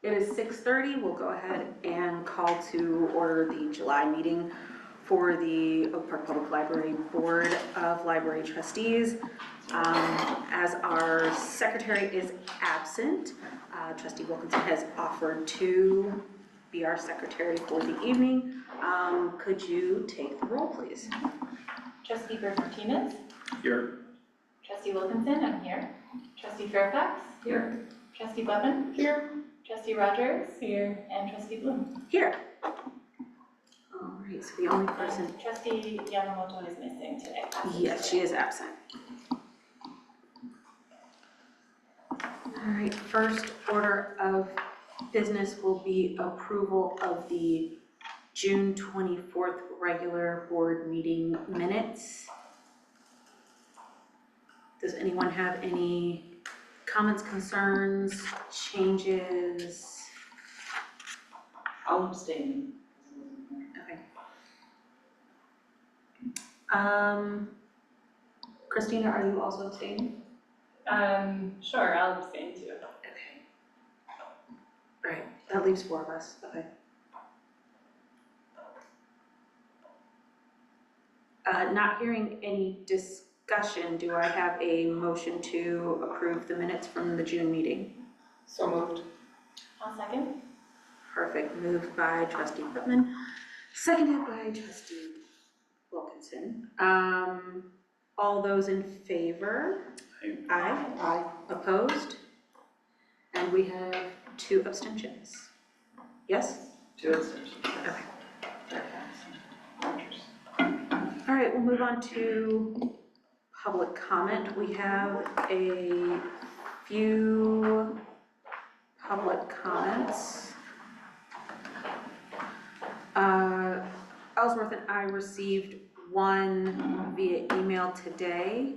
It is 6:30. We'll go ahead and call to order the July meeting for the Oak Park Public Library Board of Library Trustees. As our secretary is absent, Trustee Wilkinson has offered to be our secretary for the evening. Could you take the roll, please? Trustee Bird Martinez. Here. Trustee Wilkinson, I'm here. Trustee Fairfax. Here. Trustee Blevin. Here. Trustee Rogers. Here. And Trustee Bloom. Here. All right, so the only person. And Trustee Yamamoto is missing today. Yes, she is absent. All right, first order of business will be approval of the June 24th regular board meeting minutes. Does anyone have any comments, concerns, changes? I'll abstain. Okay. Christina, are you also abstaining? Sure, I'll abstain too. Okay. All right, that leaves 4 of us. Okay. Not hearing any discussion, do I have a motion to approve the minutes from the June meeting? So moved. I'll second. Perfect. Moved by Trustee Putman, seconded by Trustee Wilkinson. All those in favor? Aye. Aye. Opposed? And we have 2 abstentions. Yes? 2 abstentions. Okay. All right, we'll move on to public comment. We have a few public comments. Ellsworth and I received one via email today.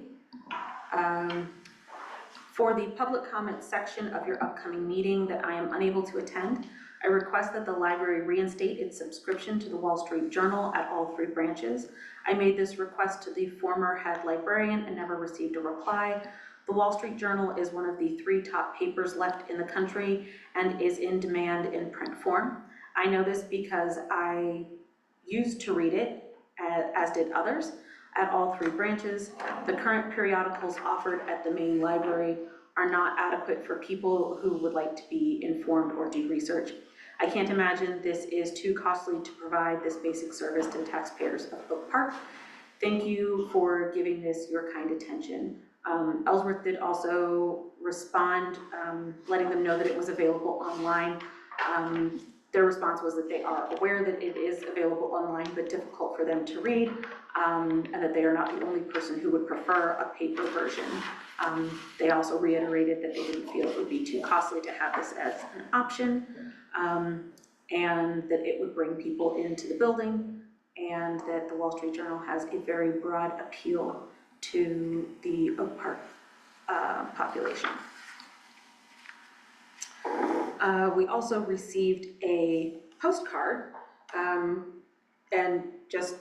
For the public comment section of your upcoming meeting that I am unable to attend, I request that the library reinstate its subscription to the Wall Street Journal at all 3 branches. I made this request to the former head librarian and never received a reply. The Wall Street Journal is one of the 3 top papers left in the country and is in demand in print form. I know this because I used to read it, as did others, at all 3 branches. The current periodicals offered at the main library are not adequate for people who would like to be informed or do research. I can't imagine this is too costly to provide this basic service to the taxpayers of Oak Park. Thank you for giving this your kind attention. Ellsworth did also respond, letting them know that it was available online. Their response was that they are aware that it is available online, but difficult for them to read, and that they are not the only person who would prefer a paper version. They also reiterated that they didn't feel it would be too costly to have this as an option, and that it would bring people into the building, and that the Wall Street Journal has a very broad appeal to the Oak Park population. We also received a postcard, and just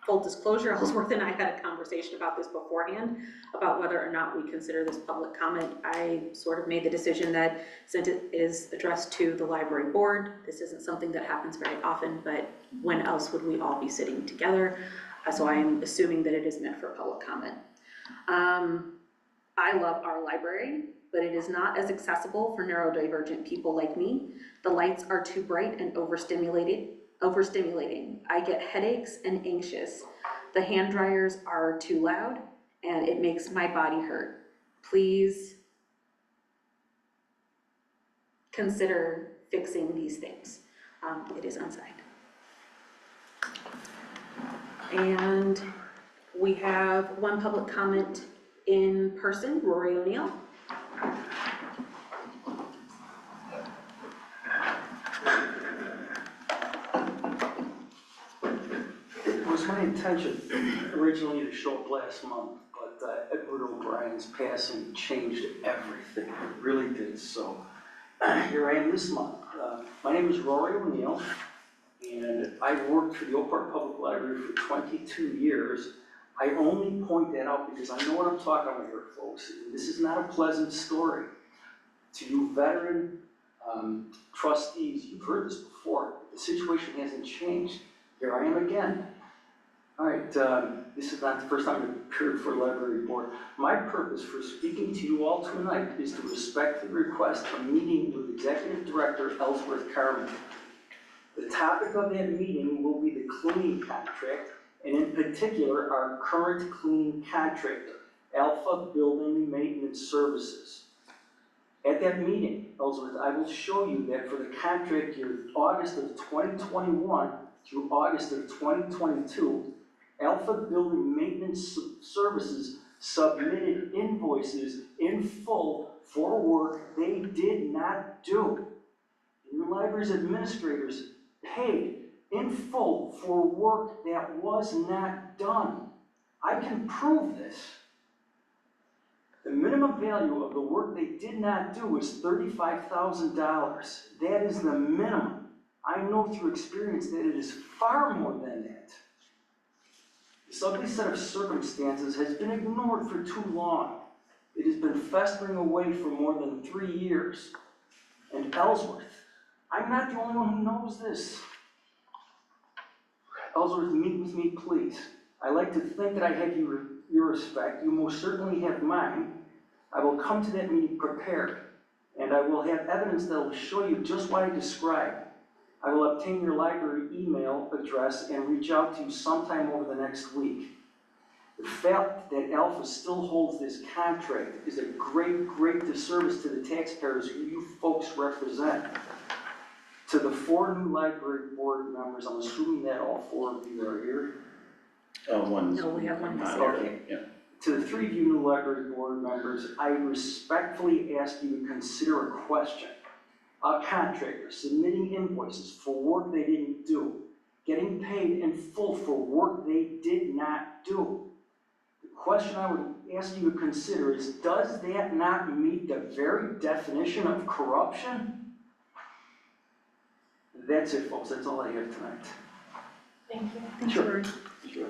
full disclosure, Ellsworth and I had a conversation about this beforehand, about whether or not we consider this public comment. I sort of made the decision that since it is addressed to the library board, this isn't something that happens very often, but when else would we all be sitting together? So I am assuming that it is meant for public comment. I love our library, but it is not as accessible for neurodivergent people like me. The lights are too bright and overstimulating. I get headaches and anxious. The hand dryers are too loud and it makes my body hurt. Please consider fixing these things. It is unsigned. And we have one public comment in person, Rory O'Neill. It was my intention originally to show up last month, but Edward O'Brien's passing changed everything. It really did. So here I am this month. My name is Rory O'Neill, and I've worked for the Oak Park Public Library for 22 years. I only point that out because I know what I'm talking about here, folks. This is not a pleasant story. To you veteran Trustees, you've heard this before, the situation hasn't changed. Here I am again. All right, this is not the first time I've appeared for library board. My purpose for speaking to you all tonight is to respectfully request a meeting with Executive Director Ellsworth Carmen. The topic of that meeting will be the cleaning contract, and in particular, our current cleaning contractor, Alpha Building Maintenance Services. At that meeting, Ellsworth, I will show you that for the contract year August of 2021 through August of 2022, Alpha Building Maintenance Services submitted invoices in full for work they did not do. And your library's administrators paid in full for work that was not done. I can prove this. The minimum value of the work they did not do is $35,000. That is the minimum. I know through experience that it is far more than that. This ugly set of circumstances has been ignored for too long. It has been festering away for more than 3 years. And Ellsworth, I'm not the only one who knows this. Ellsworth, meet with me, please. I like to think that I have your respect. You most certainly have mine. I will come to that meeting prepared, and I will have evidence that will show you just what I described. I will obtain your library email address and reach out to you sometime over the next week. The fact that Alpha still holds this contract is a great, great disservice to the taxpayers who you folks represent. To the 4 new library board members, I'm assuming that all 4 of you are here. No, we have one missing. Okay. Yeah. To the 3 of you new library board members, I respectfully ask you to consider a question. A contractor submitting invoices for work they didn't do, getting paid in full for work they did not do. The question I would ask you to consider is, does that not meet the very definition of corruption? That's it, folks. That's all I have tonight. Thank you. Thanks, Sure. Lori. Sure.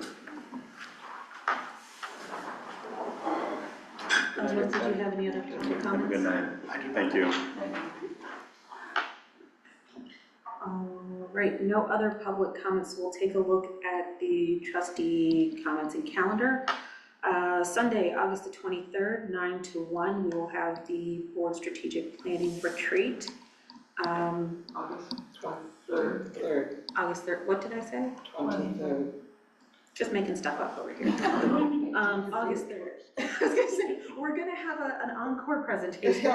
Ellsworth, did you have any other public Have a good comments? night. Thank you. All right, no other public comments. We'll take a look at the trustee comments and calendar. Sunday, August the 23rd, 9 to 1, we will have the board strategic planning retreat. August 23rd. August 3rd, what did I say? 23rd. Just making stuff up over here. August 3rd. I was gonna say, we're gonna have an encore presentation.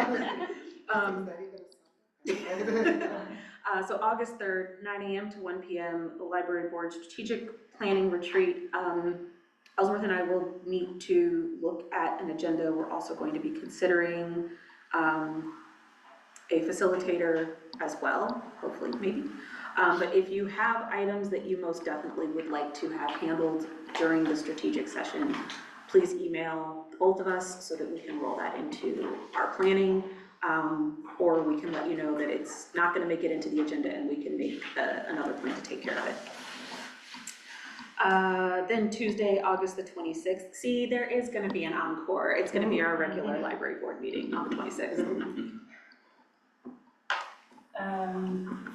So August 3rd, 9 a.m. to 1 p.m., the library board strategic planning retreat. Ellsworth and I will need to look at an agenda. We're also going to be considering a facilitator as well, hopefully, maybe. But if you have items that you most definitely would like to have handled during the strategic session, please email both of us so that we can roll that into our planning, or we can let you know that it's not gonna make it into the agenda and we can make another plan to take care of it. Then Tuesday, August the 26th. See, there is gonna be an encore. It's gonna be our regular library board meeting on the 26th.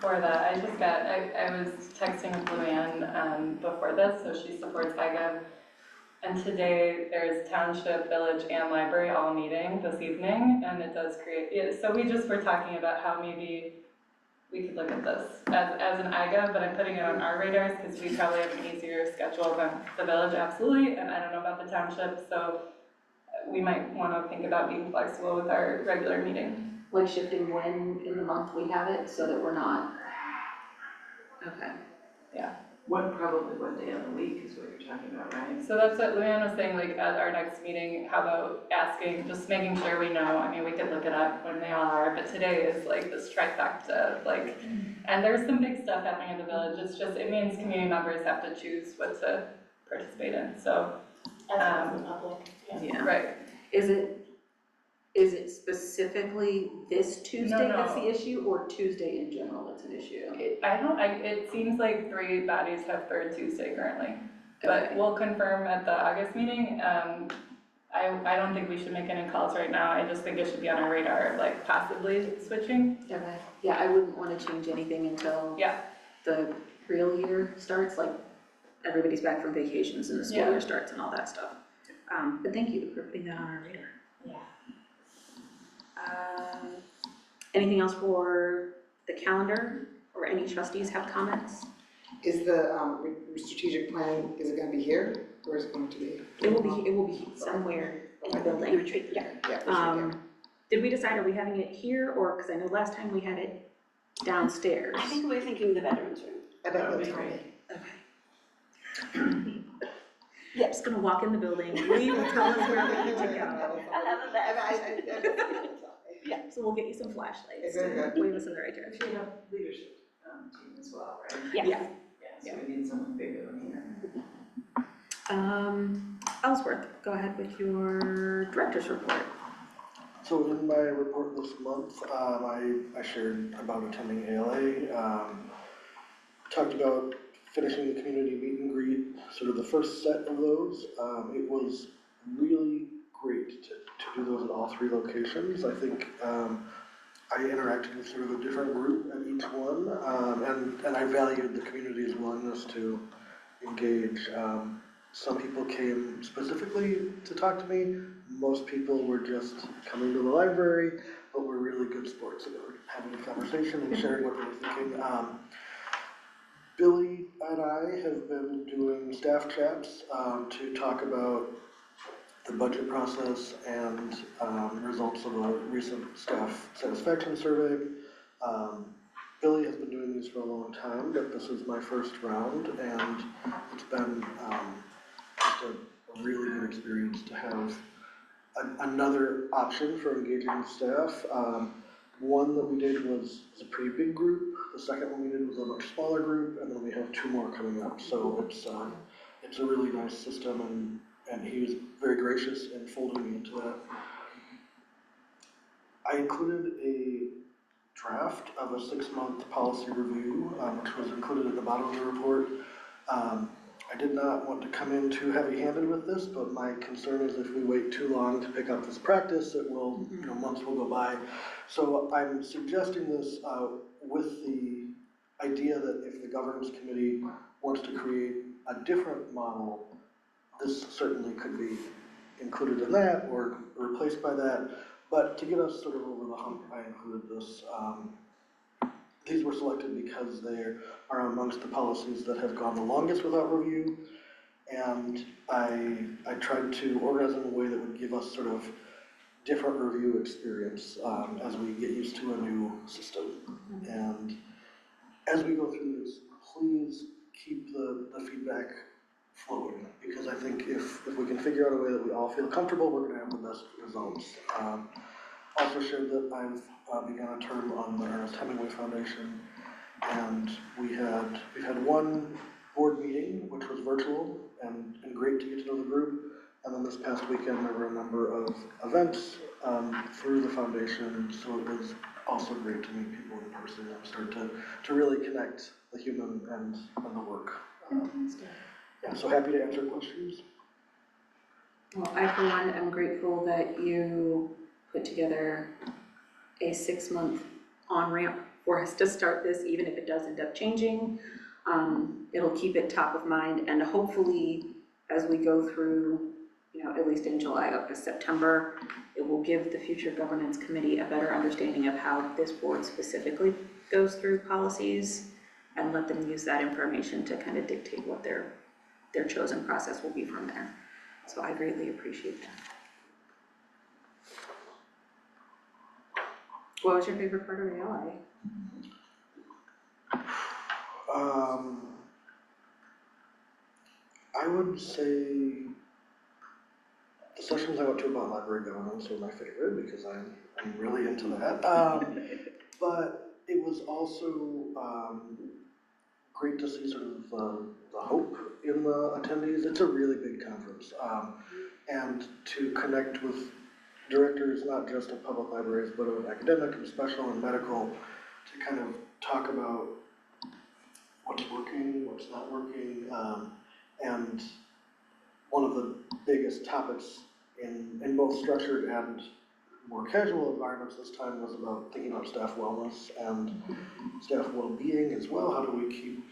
For that, I was texting with Luann before this, so she supports IGov. And today there's township, village, and library all meeting this evening, and it does create, so we just were talking about how maybe we could look at this as an IGov, but I'm putting it on our radars because we probably have an easier schedule than the village, absolutely, and I don't know about the township, so we might want to think about being flexible with our regular meeting. Like shifting when in the month we have it, so that we're not, okay. Probably one day of the week is what you're talking about, right? So that's what Luann was saying, like at our next meeting, how about asking, just making sure we know, I mean, we could look it up when they all are, but today is like this trifecta, like, and there's some big stuff happening in the village, it's just, it means community members have to choose what to participate in, so. As the public, Yeah. Right. Is it specifically this Tuesday No. that's the issue, or Tuesday in general that's an issue? It seems like 3 bodies have third Tuesday currently, but Okay. we'll confirm at the August meeting, I don't think we should make any calls right now, I just think it should be on our radar, like possibly switching. Okay. Yeah, I wouldn't wanna change anything until Yeah. the real year starts, like everybody's back from vacations and the school Yeah. year starts and all that stuff. But thank you for putting that on our radar. Yeah. Anything else for the calendar, or any trustees have comments? Is the strategic plan, is it gonna be here, or is it going to be? It will be somewhere in the building. Retreat, yeah. Yeah, for sure, yeah. Did we decide, are we having it here, or, because I know last time we had it downstairs? I think we were thinking the veterans room. I bet that's great. Okay. Yeah, just gonna walk in the building, Lee will tell us where we need to go. I'll have a vest. Yeah, so we'll get you some flashlights, Very and good. wave us in the right direction. We have leadership team as well, right? Yeah. Yeah, so we need someone bigger than here. Ellsworth, go ahead with your director's report. So in my report this month, I shared about attending ALA, talked about finishing the community meet and greet, sort of the first set of those. It was really great to do those at all three locations. I think I interacted with sort of a different group at each one, and I valued the community's willingness to engage. Some people came specifically to talk to me. Most people were just coming to the library, but were really good sports about having a conversation and sharing what they were thinking. Billy and I have been doing staff chats to talk about the budget process and results of a recent staff satisfaction survey. Billy has been doing these for a long time, but this is my first round, and it's been just a really good experience to have another option for engaging with staff. One that we did was a pretty big group. The second one we did was a much smaller group, and then we have two more coming up. So it's a really nice system, and he was very gracious in folding me into that. I included a draft of a 6-month policy review, which was included at the bottom of the report. I did not want to come in too heavy-handed with this, but my concern is if we wait too long to pick up this practice, it will, months will go by. So I'm suggesting this with the idea that if the governance committee wants to create a different model, this certainly could be included in that or replaced by that. But to get us sort of over the hump, I included this. These were selected because they are amongst the policies that have gone the longest without review, and I tried to organize in a way that would give us sort of different review experience as we get used to a new system. And as we go through this, please keep the feedback flowing, because I think if we can figure out a way that we all feel comfortable, we're going to have the best results. Also shared that I've begun a term on the Ernest Hemingway Foundation, and we've had one board meeting, which was virtual and great to get to know the group. And then this past weekend, there were a number of events through the foundation, so it was also great to meet people in person and start to really connect the human and the work. Yeah, so happy to answer questions. Well, I for one am grateful that you put together a 6-month on-ramp for us to start this, even if it does end up changing. It'll keep it top of mind, and hopefully as we go through, at least in July up to September, it will give the future governance committee a better understanding of how this board specifically goes through policies, and let them use that information to kind of dictate what their chosen process will be from there. So I greatly appreciate that. What was your favorite part of the LA? I would say the sessions I went to about library governance were my favorite because I'm really into that. But it was also great to see sort of the hope in the attendees. It's a really big conference, and to connect with directors, not just of public libraries, but of academic and special and medical, to kind of talk about what's working, what's not working, and one of the biggest topics in both structured and more casual environments this time was about thinking about staff wellness and staff well-being as well. How do we keep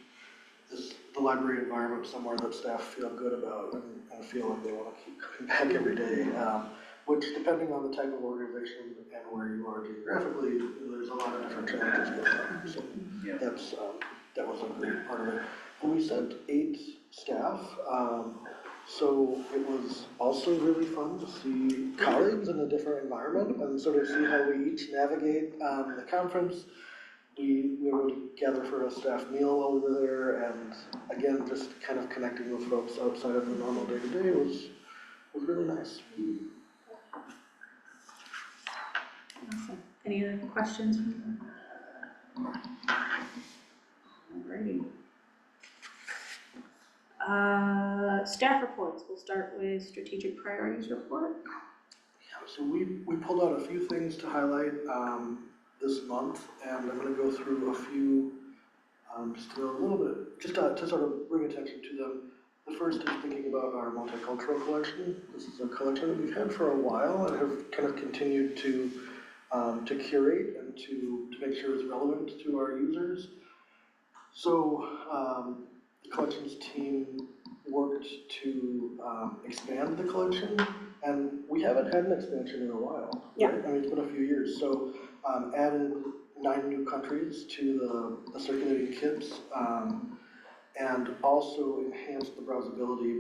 the library environment somewhere that staff feel good about and feel like they want to keep coming back every day, which depending on the type of organization and where you are geographically, there's a lot of different challenges going on. So that was a great part of it. And we sent 8 staff, so it was also really fun to see colleagues in a different environment and sort of see how we each navigate the conference. We were able to gather for a staff meal while we were there, and again, just kind of connecting with folks outside of the normal day-to-day was really nice. Awesome. Any other questions from them? Alrighty. Staff reports, we'll start with strategic priorities report. Yeah, so we pulled out a few things to highlight this month, and I'm going to go through a few just to know a little bit, just to sort of bring attention to them. The first is thinking about our multicultural collection. This is a collection that we've had for a while and have kind of continued to curate and to make sure it's relevant to our users. So the collections team worked to expand the collection, and we haven't had an expansion in a while. Yeah. Right? I mean, it's been a few years. So added 9 new countries to the circulating kits, and also enhanced the browsability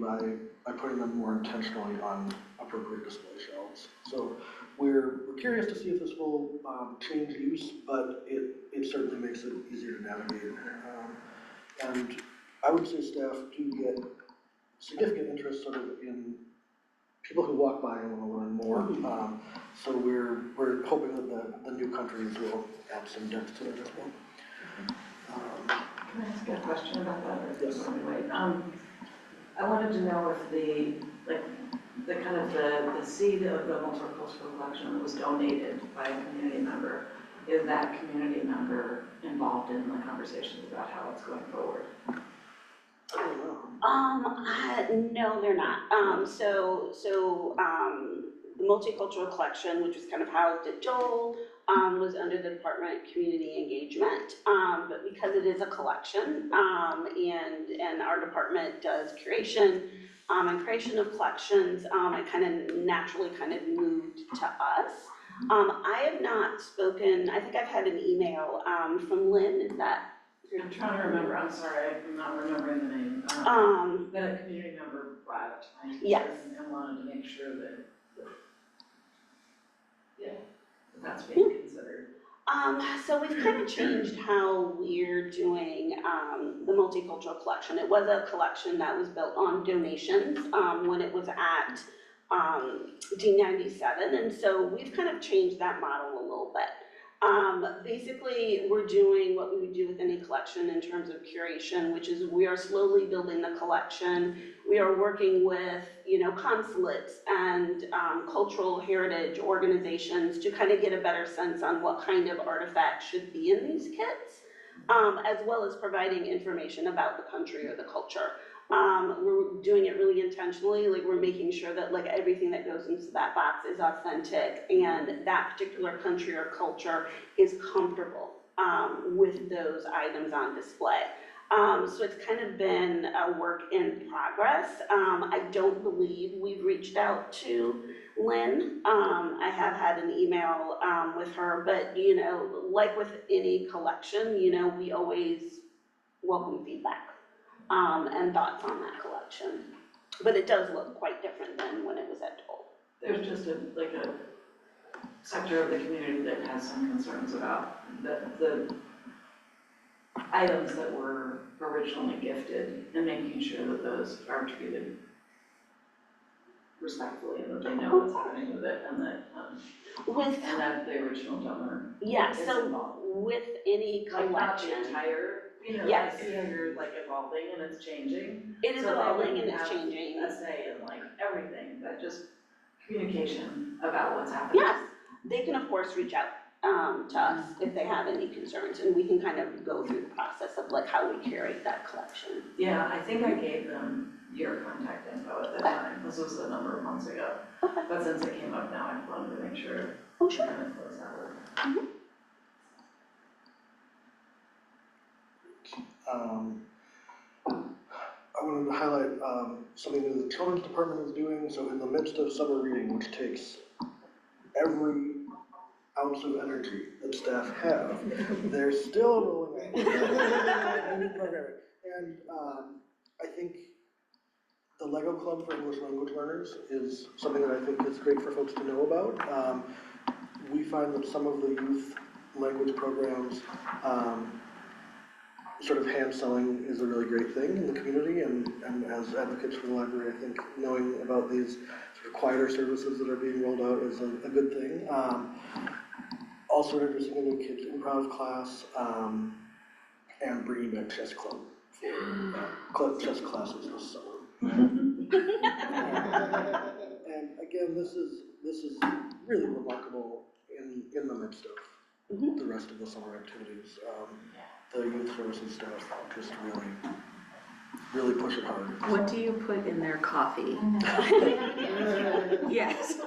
by putting them more intentionally on appropriate display shelves. So we're curious to see if this will change use, but it certainly makes it easier to navigate. And I would say staff do get significant interest sort of in people who walk by and want to learn more. So we're hoping that the new countries will add some depth to it as well. Can I ask a question about that? Or Yes. Anyway, I wanted to know if the kind of the seed of the multicultural collection that was donated by a community member, is that community member involved in the conversations about how it's going forward? No, they're not. The multicultural collection, which was kind of housed at Joel, was under the Department of Community Engagement. But because it is a collection, and our department does curation, and creation of collections, it kind of naturally kind of moved to us. I have not spoken, I think I've had an email, from Lynn, is that? I'm trying to remember, I'm sorry, I'm not remembering the name. That a community member brought it to my Yes. attention and wanted to make sure that that's being considered. So we've kind of changed how we're doing the multicultural collection. It was a collection that was built on donations when it was at D97, and so we've kind of changed that model a little bit. Basically, we're doing what we would do with any collection in terms of curation, which is we are slowly building the collection. We are working with, consulates and cultural heritage organizations to kind of get a better sense on what kind of artifacts should be in these kits, as well as providing information about the country or the culture. We're doing it really intentionally, like we're making sure that like everything that goes into that box is authentic and that particular country or culture is comfortable with those items on display. So it's kind of been a work in progress. I don't believe we've reached out to Lynn. I have had an email with her, but like with any collection, we always welcome feedback. And thoughts on that collection. But it does look quite different than when it was at Dole. There's just a sector of the community that has some concerns about the items that were originally gifted and making sure that those are treated respectfully and that they know what's happening with it and that and that the original donor is so involved. with any Like not the collection, entire, Yes. I see how you're like evolving and it's changing. it is So they evolving and wouldn't it's have changing. a say in like everything, but just communication about what's happening. Yes, they can of course reach out to us if they have any concerns, and we can kind of go through the process of like how we curate that collection. Yeah, I think I gave them your contact info at the time. This was a number of months ago. Okay. But since it came up now, I wanted to make sure. Oh, sure. Kind of close that loop. I wanted to highlight something that the children's department is doing. So in the midst of summer reading, which takes every ounce of energy that staff have, they're still rolling out new programming. And I think the Lego Club for English language learners is something that I think is great for folks to know about. We find that some of the youth language programs, sort of hand selling is a really great thing in the community, and as advocates for the library, I think knowing about these sort of quieter services that are being rolled out is a good thing. Also introducing a new kids improv class, and bringing back chess club for chess classes this summer. And again, this is really remarkable in the midst of the rest of the summer activities. The youth services staff just really push it hard. What do you put in their coffee? Yes,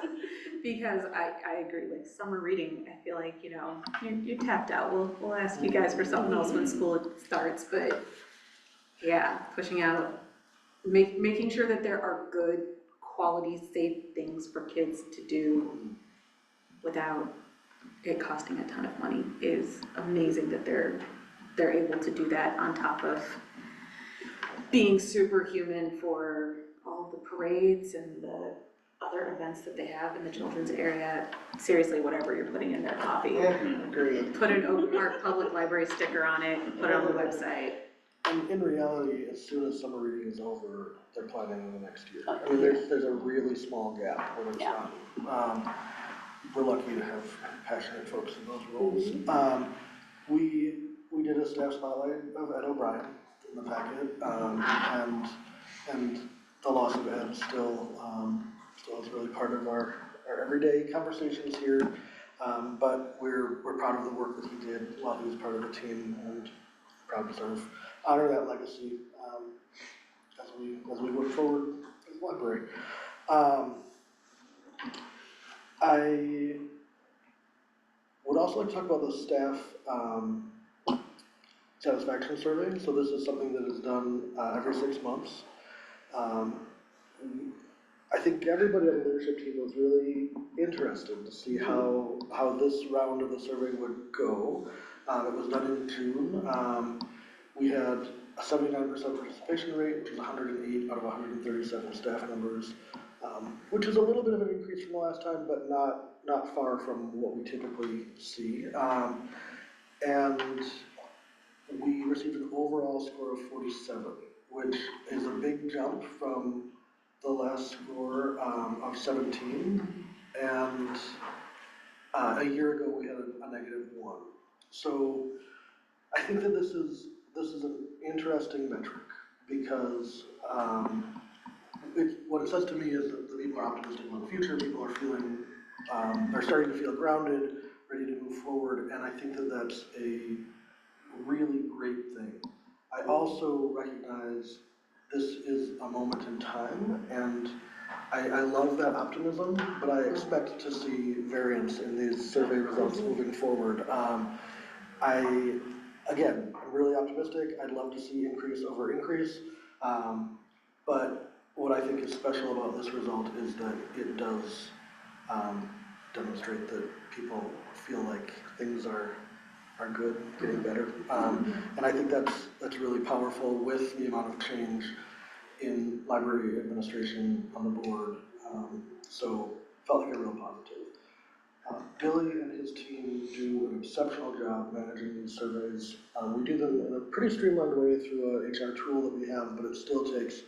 because I agree, like summer reading, I feel like, you know, you're tapped out. We'll ask you guys for something else when school starts, but yeah, pushing out, making sure that there are good, quality, safe things for kids to do without it costing a ton of money is amazing that they're able to do that on top of being superhuman for all of the parades and the other events that they have in the children's area. Seriously, whatever you're putting in their coffee, put an Oak Park Public Library sticker on it, and put it on the website. And in reality, as soon as summer reading is over, they're planning the next year. I mean, there's a really small gap when it's not. We're lucky to have passionate folks in those roles. We did a staff spotlight of Ed O'Brien in the packet, and the loss of Ed still is really part of our everyday conversations here. But we're proud of the work that he did while he was part of the team, and proud to sort of honor that legacy as we work forward as a library. I would also like to talk about the staff satisfaction survey. So this is something that is done every 6 months. I think everybody on the leadership team was really interested to see how this round of the survey would go. It was done in June. We had a 79% participation rate, which is 108 out of 137 staff members, which is a little bit of an increase from the last time, but not far from what we typically see. And we received an overall score of 47, which is a big jump from the last score of 17. And a year ago we had a -1. So I think that this is an interesting metric because what it says to me is that the people are optimistic about the future. People are feeling, they're starting to feel grounded, ready to move forward, and I think that that's a really great thing. I also recognize this is a moment in time, and I love that optimism, but I expect to see variance in these survey results moving forward. Again, I'm really optimistic. I'd love to see increase over increase, but what I think is special about this result is that it does demonstrate that people feel like things are good, getting better. And I think that's really powerful with the amount of change in library administration on the board. So felt like a real positive. Billy and his team do an exceptional job managing these surveys. We do them in a pretty streamlined way through an HR tool that we have, but it still takes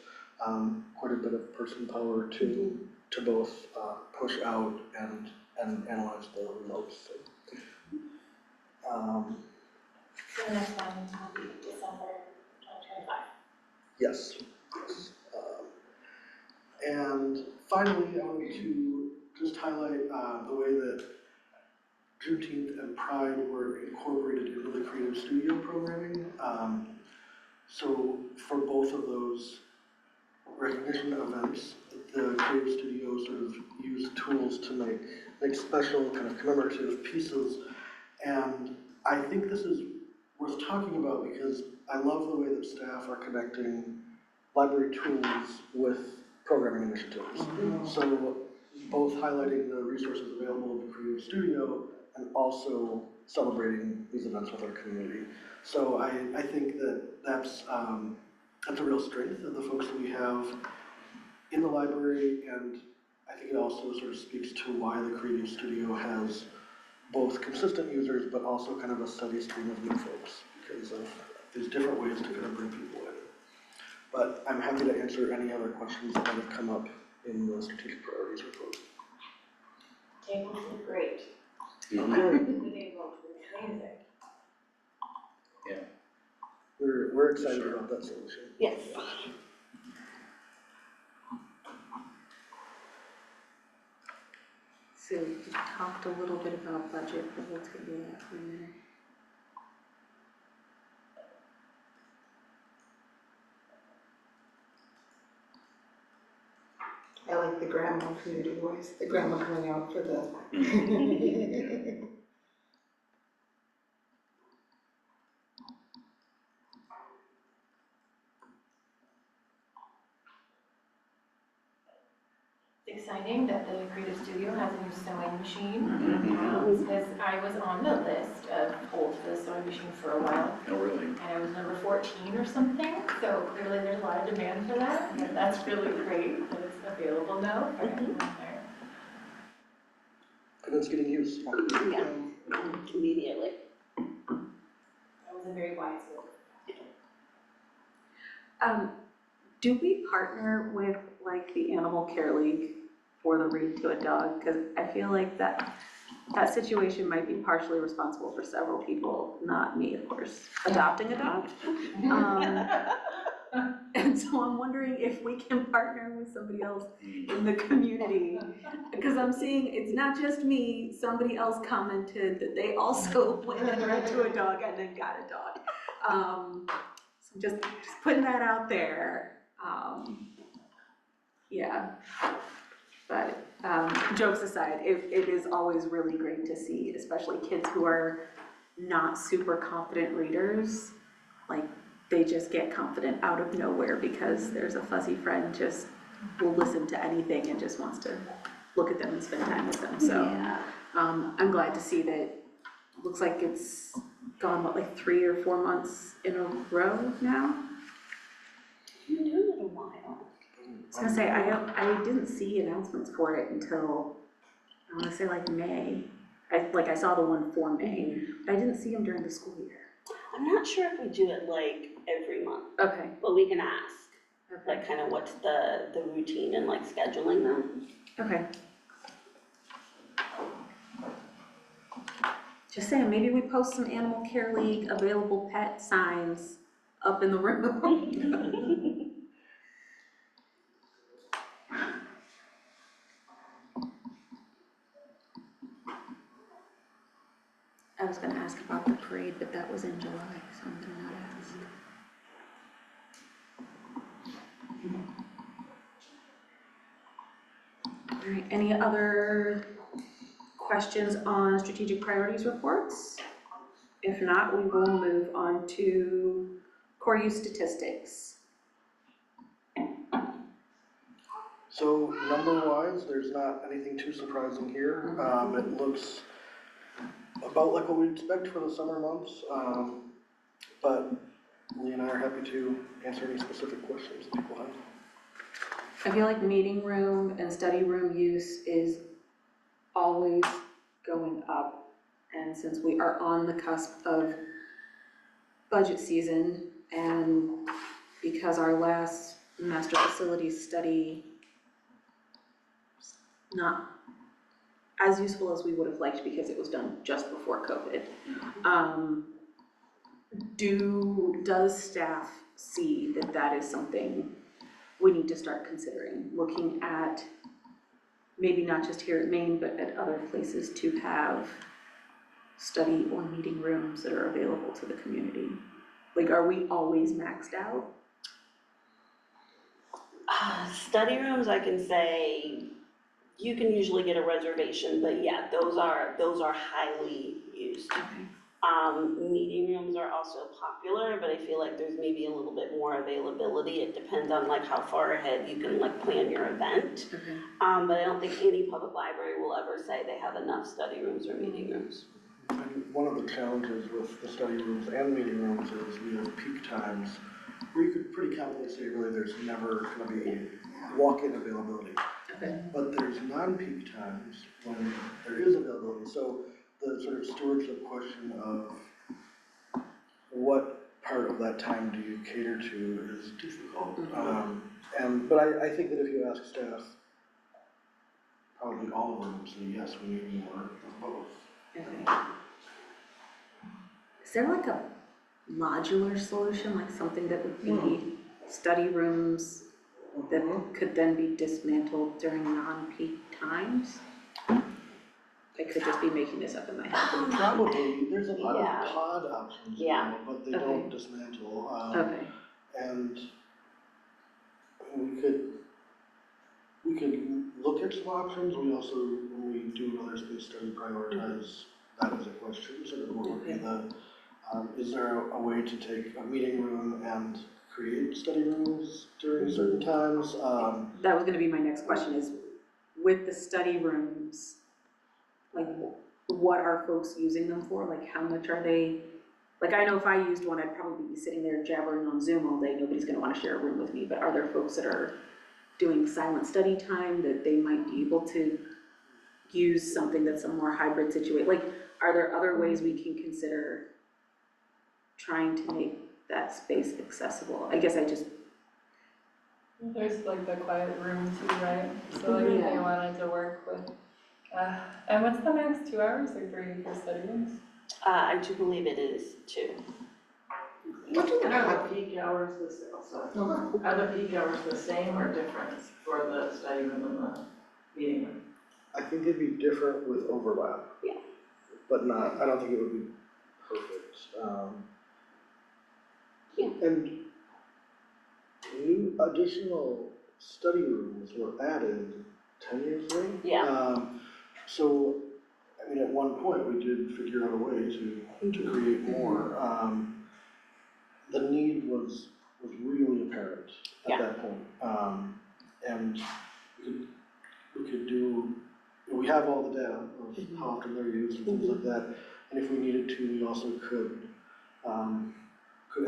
quite a bit of person power to both push out and analyze the results. So the next one will be December 2025. Yes. And finally, I wanted to just highlight the way that Juneteenth and Pride were incorporated into the Creative Studio programming. So for both of those recognition events, the Creative Studio sort of used tools to make special kind of commemorative pieces. And I think this is worth talking about because I love the way that staff are connecting library tools with programming initiatives. So both highlighting the resources available in the Creative Studio and also celebrating these events with our community. So I think that that's a real strength of the folks that we have in the library, and I think it also sort of speaks to why the Creative Studio has both consistent users, but also kind of a steady stream of new folks, because of these different ways to kind of bring people in. But I'm happy to answer any other questions that might have come up in the strategic priorities report. Tables look great. Okay, The tables look amazing. we're excited about that solution. Yes. So we talked a little bit about budget, but let's get to that for a minute. I like the grandma community voice, the grandma coming out for the. It's exciting that the Creative Studio has a new sewing machine. Because I was on the list of old for the sewing machine for a while. Oh, really? And I was number 14 or something, so clearly there's a lot of demand for that. And that's really great that it's available now for everyone there. And it's getting used. Yeah, immediately. That was a very wise move. Do we partner with like the Animal Care League for the Read to a Dog? Because I feel like that situation might be partially responsible for several people, not me, of course, adopting a dog. And so I'm wondering if we can partner with somebody else in the community. Because I'm seeing, it's not just me, somebody else commented that they also went and read to a dog and then got a dog. So just putting that out there. Yeah, but jokes aside, it is always really great to see, especially kids who are not super confident readers, like they just get confident out of nowhere because there's a fuzzy friend just will listen to anything and just wants to look at them and spend time with them. So Yeah. I'm glad to see that. Looks like it's gone, what, like 3 or 4 months in a row now? You've been doing it a while. I was gonna say, I didn't see announcements for it until, I wanna say like May. I saw the one for May, but I didn't see them during the school year. I'm not sure if we do it like every month, Okay. but we can ask, Okay. like kind of what's the routine and like scheduling them. Okay. Just saying, maybe we post some Animal Care League available pet signs up in the room. I was gonna ask about the parade, but that was in July, so I'm gonna not ask. All right, any other questions on strategic priorities reports? If not, we will move on to core use statistics. So number-wise, there's not anything too surprising here. It looks about like what we expect for the summer months, but Lee and I are happy to answer any specific questions that people have. I feel like meeting room and study room use is always going up. And since we are on the cusp of budget season, and because our last master facilities study not as useful as we would have liked because it was done just before COVID. Does staff see that that is something we need to start considering, looking at maybe not just here at Maine, but at other places to have study or meeting rooms that are available to the community? Like, are we always maxed out? Study rooms, I can say, you can usually get a reservation, but yeah, those are highly used. Meeting rooms are also popular, but I feel like there's maybe a little bit more availability. It depends on like how far ahead you can like plan your event. Okay. But I don't think any public library will ever say they have enough study rooms or meeting rooms. And one of the challenges with the study rooms and meeting rooms is we have peak times where you could pretty confidently say really there's never gonna be walk-in availability. Okay. But there's non-peak times when there is availability. So the sort of stewardship question of what part of that time do you cater to is difficult. But I think that if you ask staff, probably all of them would say, yes, we need more of both. Okay. Is there like a modular solution, like something that would be study rooms that could then be dismantled during non-peak times? I could just be making this up in my head. Probably, there's a lot Yeah. of pod options Yeah. now, but they Okay. don't dismantle. Okay. And we could look at some options. We also, when we do another space study, prioritize that as a question. So what would be is there a way to take a meeting room and create study rooms during certain times? That was gonna be my next question is, with the study rooms, like, what are folks using them for? Like, how much are they? Like, I know if I used one, I'd probably be sitting there jabbering on Zoom all day. Nobody's gonna wanna share a room with me, but are there folks that are doing silent study time that they might be able to use something that's a more hybrid situation? Like, are there other ways we can consider trying to make that space accessible? I guess I just, There's like the quiet room too, right? So like if they wanted to work with, and what's the max, 2 hours or 3 for study rooms? I do believe it is too. What do And are the peak hours are the peak hours the same or different for the study room and the meeting room? I think it'd be different with overlap. Yeah. But not, I don't think it would be perfect. And new additional study rooms were added 10 years ago. Yeah. So, I mean, at one point, we did figure out a way to create more. The need was really apparent at that point. And we could do, we have all the data of how often they're used and things like that. And if we needed to, we also could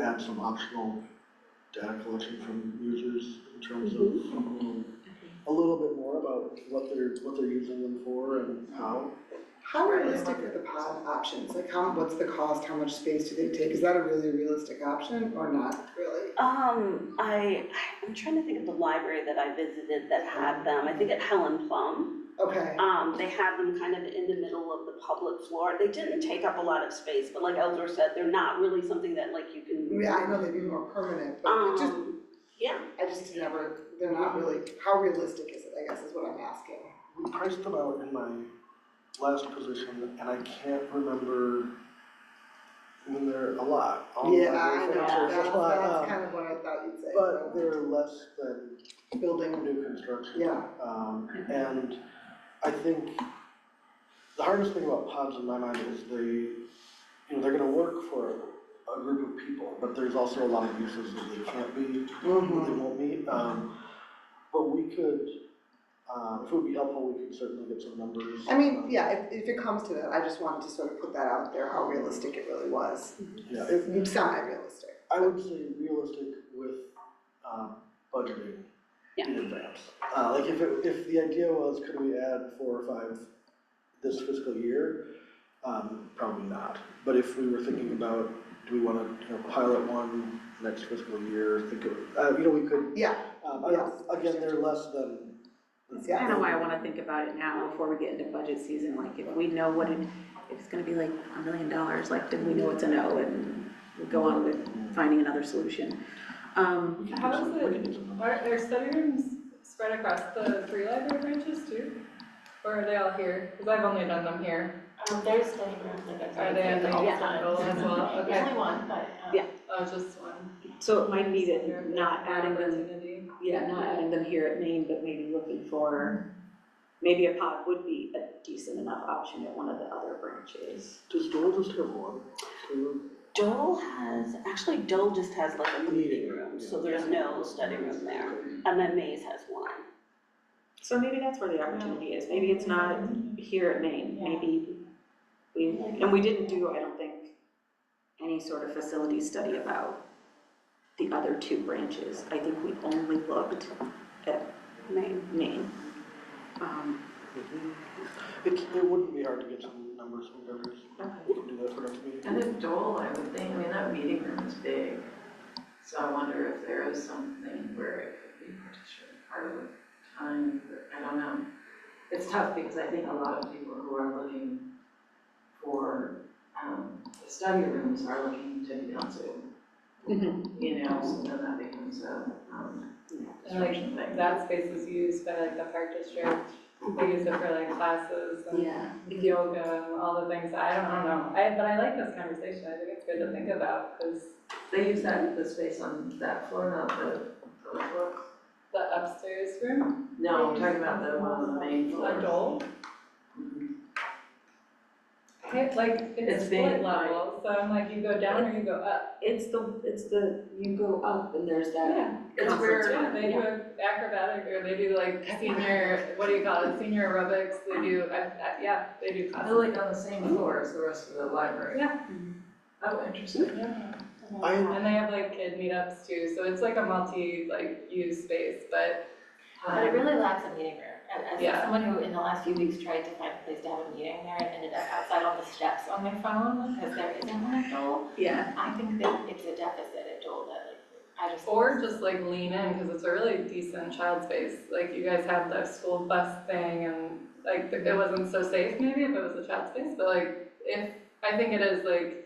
add some optional data collection from users in terms of a little bit more about what they're using them for and how. How realistic are the pod options? Like what's the cost, how much space do they take? Is that a really realistic option or not really? I'm trying to think of the library that I visited that had them. I think at Helen Plum. Okay. They have them kind of in the middle of the public floor. They didn't take up a lot of space, but like Elder said, they're not really something that like you can. Yeah, I know they'd be more permanent, but it just, yeah. I just never, they're not really, how realistic is it, I guess is what I'm asking. We priced them out in my last position, and I can't remember. I mean, they're a lot. Yeah, I know, That's that's kind of what I thought you'd say. But they're less than Building, new construction. yeah. And I think the hardest thing about pods in my mind is they're gonna work for a group of people, but there's also a lot of uses that they can't be, that they won't meet. But we could, if it would be helpful, we could certainly get some numbers. I mean, yeah, if it comes to that, I just wanted to sort of put that out there, how realistic it really was. Yeah, Semi-realistic. I would say realistic with budgeting in advance. Like if the idea was, could we add 4 or 5 this fiscal year? Probably not. But if we were thinking about, do we want to pilot one next fiscal year? Think of, we could. Yeah. Again, they're less than. that's kind of why I wanna think about it now before we get into budget season. Like, if we know if it's gonna be like $1 million, like, then we know it's a no and we'll go on with finding another solution. How is it, are there study rooms spread across the 3 library branches too? Or are they all here? Because I've only done them here. There's study rooms, like I said. Are they in the Yeah. jungle as well? There's Okay. only one, but. Yeah. Oh, just one. So it might be that not adding them, Opportunity. Yeah, not adding them here at Maine, but maybe looking for, maybe a pod would be a decent enough option at one of the other branches. Does Dole just have one? Dole actually Dole just has like a meeting room, so there's no study room there. And then Maze has one. So maybe that's where the opportunity is. Maybe it's not here at Maine. Maybe we didn't do, I don't think, any sort of facility study about the other two branches. I think we only looked at Maine. It wouldn't be hard to get some numbers from members. We can do that for next meeting. And in Dole, I would think, I mean, that meeting room is big, so I wonder if there is something where it could be partitioned part of the time, I don't know. It's tough because I think a lot of people who are looking for the study rooms are looking to be on Zoom. You know, so then that becomes a And like, disruption thing. that space is used by like the park district, they use it for like classes and yoga and all the things, I don't know. But I like this conversation, I think it's good to think about, because They use the space on that floor, not the floor. the upstairs room, No, I'm talking about the one on the main floor. a Dole, like, it's It's big, split level, so I'm like, you go down or you go up. It's the, you go up and there's that. Yeah, It's conference where- room. they do acrobatic, or they do like senior, what do you call it, senior aerobics, they do, yeah, they do They're classes. like on the same floor as the rest of the library. Yeah. Oh, interesting. Yeah. I, And they have like kid meetups too, so it's like a use space, but, But it really lacks a meeting room. As Yeah. someone who in the last few weeks tried to find a place to have a meeting there and ended up outside on the steps on their phone because there isn't one at Dole, Yeah. I think that it's a deficit at Dole that I just. or just like lean in, cause it's a really decent child space, like you guys have the school bus thing and like it wasn't so safe maybe if it was a child space, but like I think it is like,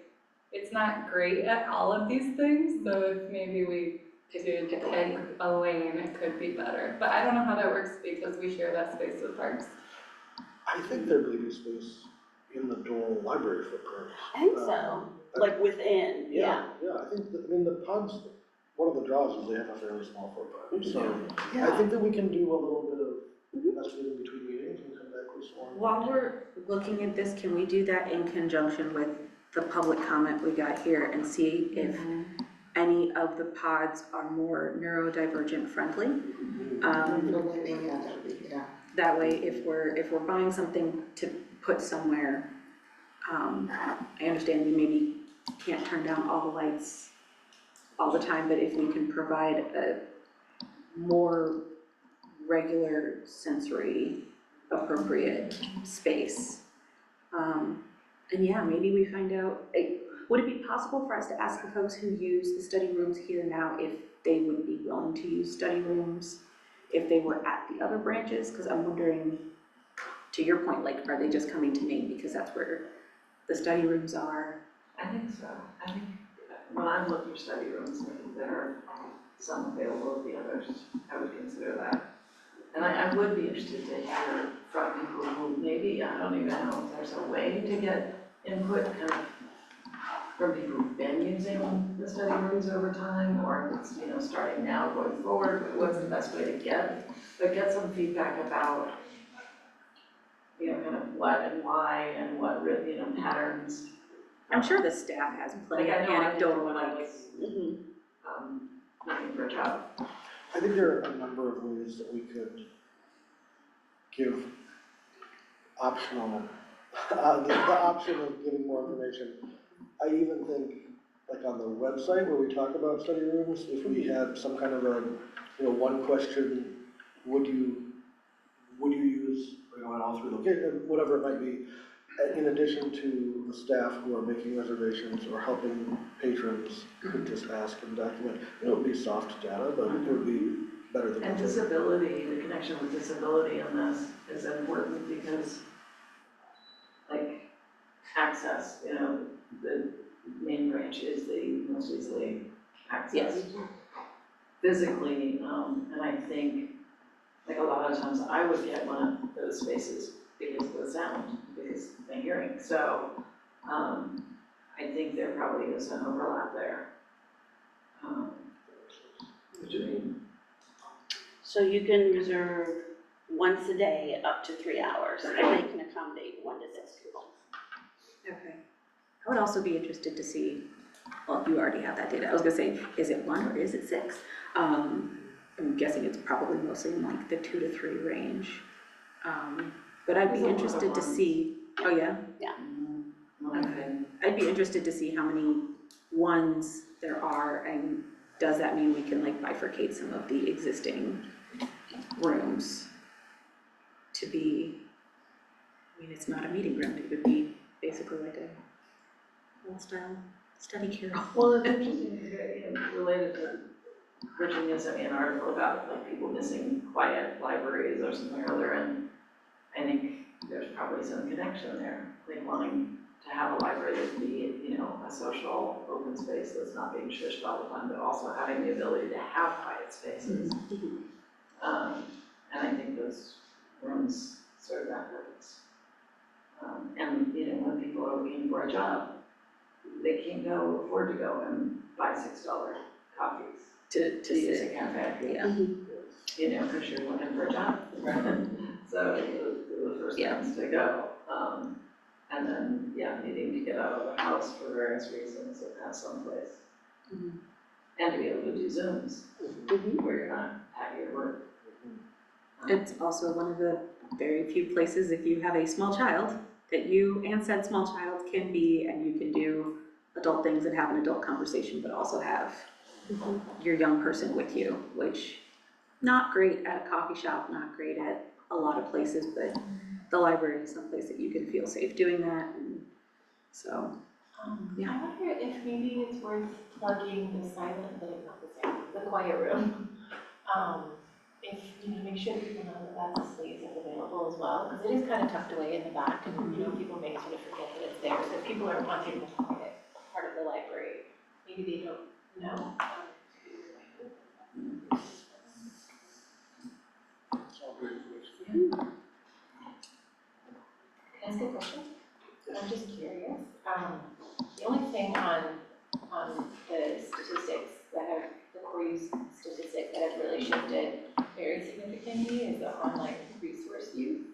it's not great at all of these things, so if maybe we did pick a lane, it could be better. But I don't know how that works because we share that space with parks. I think there may be space in the Dole library footprint. I think so, like within, yeah. Yeah, I think, the pods, one of the draws is they have a fairly small footprint, so I Yeah, think that we can do a little bit of investigating between meetings and come back with some. While we're looking at this, can we do that in conjunction with the public comment we got here and see if any of the pods are more neurodivergent friendly? That way, if we're buying something to put somewhere, I understand you maybe can't turn down all the lights all the time, but if we can provide a more regular sensory appropriate space. And yeah, maybe we find out, would it be possible for us to ask the folks who use the study rooms here now if they would be willing to use study rooms if they were at the other branches? Because I'm wondering, to your point, like, are they just coming to Maine because that's where the study rooms are? I think so. I think when I'm looking for study rooms, I think there are some available at the others. I would consider that. And I would be interested to hear from people who maybe, I don't even know if there's a way to get input kind of from people who've been using the study rooms over time, or if it's, starting now, going forward, what's the best way to get some feedback about, kind of what and why and what really, patterns. I'm sure the staff has plenty Like, of I know I did anecdotal, when I like, was, looking for a job. I think there are a number of ways that we could give optional, the option of giving more information. I even think, like on the website where we talk about study rooms, if we had some kind of a, one question, would you use, in all three locations, whatever it might be, in addition to the staff who are making reservations or helping patrons, could just ask and document. It would be soft data, but it would be better than And nothing. disability, the connection with disability in this is important because, like, access, the main branch is the most easily accessed physically, and I think, like, a lot of times I would get one of those spaces because of the sound, because of my hearing, so, I think there probably is an overlap there. Between So you can reserve once a day up to 3 hours, and they can accommodate 1 to 6 people. Okay. I would also be interested to see, well, you already have that data. I was gonna say, is it 1 or is it 6? I'm guessing it's probably mostly in like the 2 to 3 range. But I'd be interested to see, oh yeah? Okay. I'd be interested to see how many ones there are, and does that mean we can like bifurcate some of the existing rooms to be, I mean, it's not a meeting room, it would be basically like a old-style study carrel. Well, it's interesting, related to Virginia sent me an article about like people missing quiet libraries or something or other, and I think there's probably some connection there, like wanting to have a library that can be, a social open space that's not being shushed all the time, but also having the ability to have quiet spaces. And I think those rooms serve that purpose. And, when people are looking for a job, they can't afford to go and buy $6 coffees To use a sit, cafe. yeah. Because you're looking for a job. So the first ones to go. And then, needing to get out of the house for various reasons, so have someplace. And to be able to do Zooms where you're not at your work. It's also one of the very few places, if you have a small child, that you and said small child can be, and you can do adult things and have an adult conversation, but also have your young person with you, which not great at a coffee shop, not great at a lot of places, but the library is someplace that you can feel safe doing that, and so. Yeah. I wonder if maybe it's worth plugging the quiet room. If, make sure that people know that that's a space that's available as well, because it is kind of tucked away in the back, and, people may sort of forget that it's there. So if people are wanting the quiet part of the library, maybe they don't know. Can I ask a question? I'm just curious. The only thing on the statistics that have, the core use statistics that have really shifted very significantly is the online resource use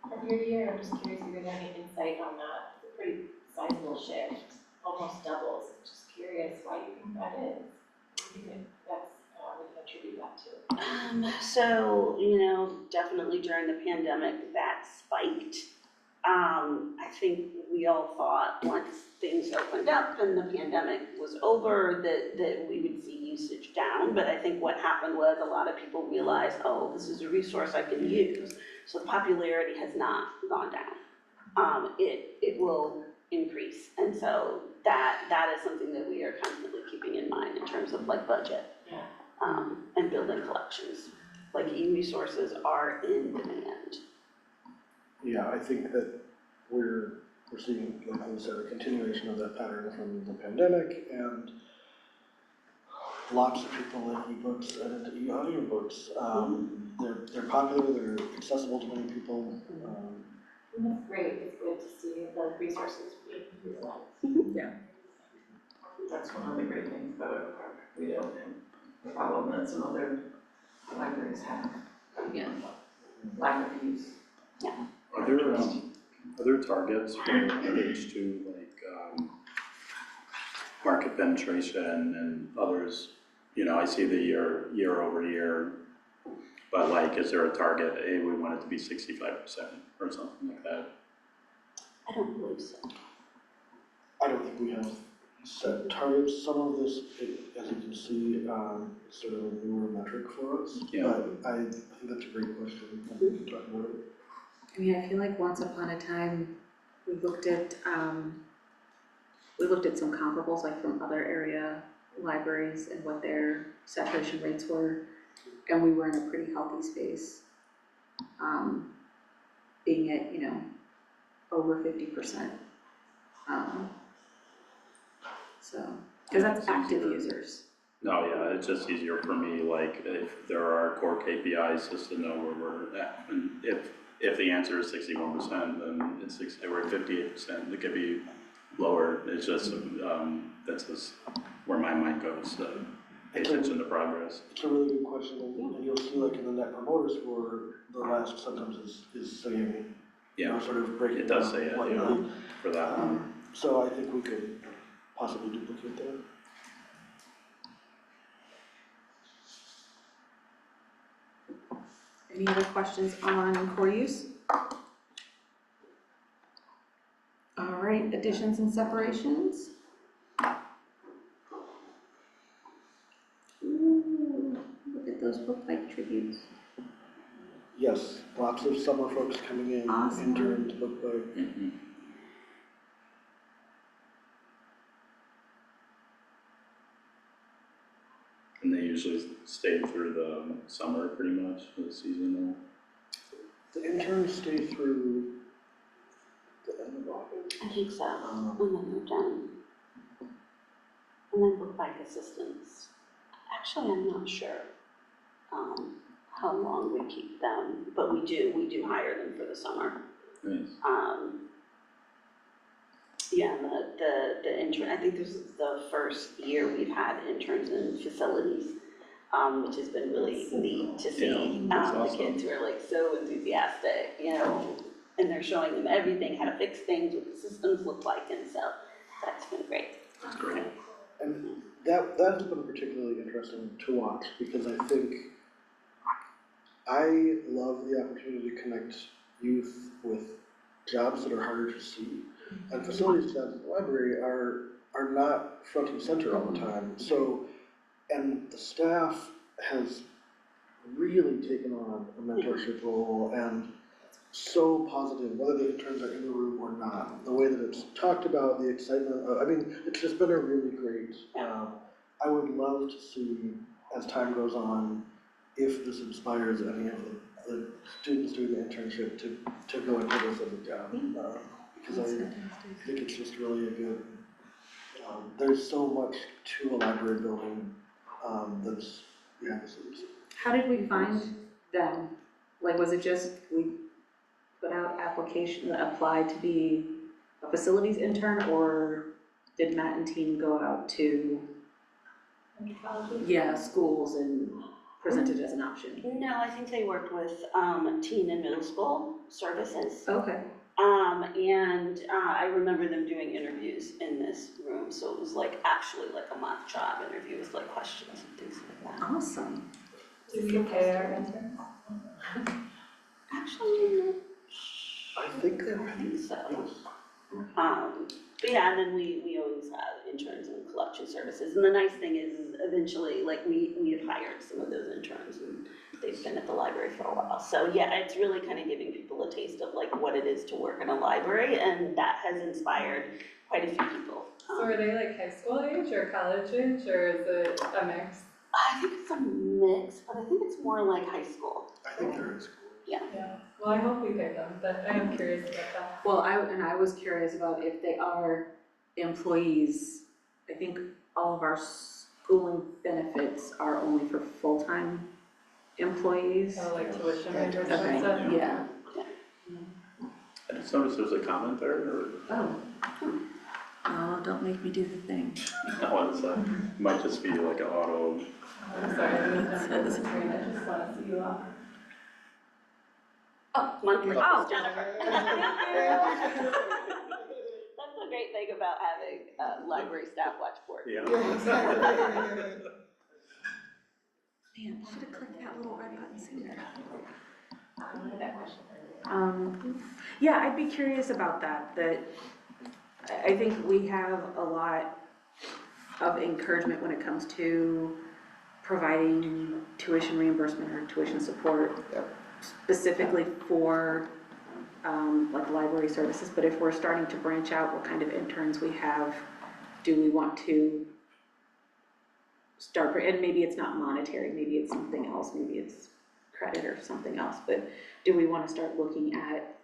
from year to year. I'm just curious if you have any insight on that. It's a pretty sizable shift, almost doubles. I'm just curious why you think that is. What do you think that's, we can attribute that to? So, definitely during the pandemic, that spiked. I think we all thought once things opened up and the pandemic was over that we would see usage down. But I think what happened was a lot of people realized, oh, this is a resource I can use. So popularity has not gone down. It will increase. And so that is something that we are constantly keeping in mind in terms of like budget and building collections. Like e-resources are in demand. Yeah, I think that we're seeing, like I said, a continuation of that pattern from the pandemic, and lots of people like ebooks and into e-audiobooks. They're popular, they're accessible to many people. That's great. It's good to see the resources being utilized. Yeah. That's one of the great things about our park. We don't have the problem that some other libraries have. Again, lack of use. Are there targets for H2, like market penetration and others? I see the year over year, but like, is there a target? We want it to be 65% or something like that. I don't believe so. I don't think we have set targets. Some of this, as you can see, is sort of a newer metric for us. Yeah. But I think that's a great question. We can talk about it. I mean, I feel like once upon a time, we looked at some comparables like from other area libraries and what their saturation rates were, and we were in a pretty healthy space, being at, over 50%. So, because that's active users. No, yeah, it's just easier for me, like, if there are core KPIs, just to know where we're at. And if the answer is 61%, then it's we're at 58%, it could be lower. It's just, that's just where my mind goes. attention to progress. It's a really good question, and you'll see like in the Net Promoter Score, the last sentence is saying, you know, Yeah, sort of breaking it does down say it, what yeah, the- for that one. So I think we could possibly duplicate that. Any other questions on core use? All right, additions and separations. Ooh, look at those book bike tributes. Yes, lots of summer folks coming in, Awesome. interns, book by. Mhm. And they usually stay through the summer pretty much, the seasonal. The interns stay through the end of August. I think so, and then they're done. And then book bike assistants. Actually, I'm not sure, how long we keep them, but we do hire them for the summer. Nice. Yeah, and the intern, I think this is the first year we've had interns in facilities, which has been really neat to see. Yeah, that's The awesome. kids who are like so enthusiastic, you know, and they're showing them everything, how to fix things, what the systems look like, and so that's been great. That's great. And that has been particularly interesting to watch, because I think I love the opportunity to connect youth with jobs that are harder to see. And facilities jobs at the library are not front and center all the time. So, and the staff has really taken on a mentorship role, and so positive, whether the interns are in the room or not. The way that it's talked about, the excitement, I mean, it's just been a really great, I would love to see, as time goes on, if this inspires any of the students doing the internship to go into this as a job. Because I think it's just really a good, there's so much to a library building, that's, this is. How did we find them? Like, was it just we put out application, applied to be a facilities intern, or did Matt and team go out to, schools and present it as an option? No, I think they worked with teen and middle school services. Okay. And I remember them doing interviews in this room, so it was like actually like a mock job interview with like questions and things like that. Awesome. Do you pay our interns? Actually, I think they're I think so. yes. But yeah, and then we always have interns in collection services, and the nice thing is eventually, like, we have hired some of those interns, and they've been at the library for a while. So yeah, it's really kind of giving people a taste of like what it is to work in a library, and that has inspired quite a few people. So are they like high school age or college age, or is it a mix? I think it's a mix, but I think it's more like high school. I think they're in school. Yeah, well, I hope we pay them, but I am curious about that. Well, I was curious about if they are employees. I think all of our schooling benefits are only for full-time employees. So like tuition reimbursement Okay, and stuff? yeah. I just noticed there's a comment there, or, Oh, don't make me do the thing. no, it's, might just be like an auto. I'm sorry, I didn't know the screen, I just want to see you all. Oh, monthly, Oh. Jennifer. That's the great thing about having library staff watch board. Yeah. Man, should have clicked that little red button sooner. Yeah, I'd be curious about that I think we have a lot of encouragement when it comes to providing tuition reimbursement or tuition support. Yep. Specifically for like library services, but if we're starting to branch out what kind of interns we have, do we want to start, and maybe it's not monetary, maybe it's something else, maybe it's credit or something else, but do we want to start looking at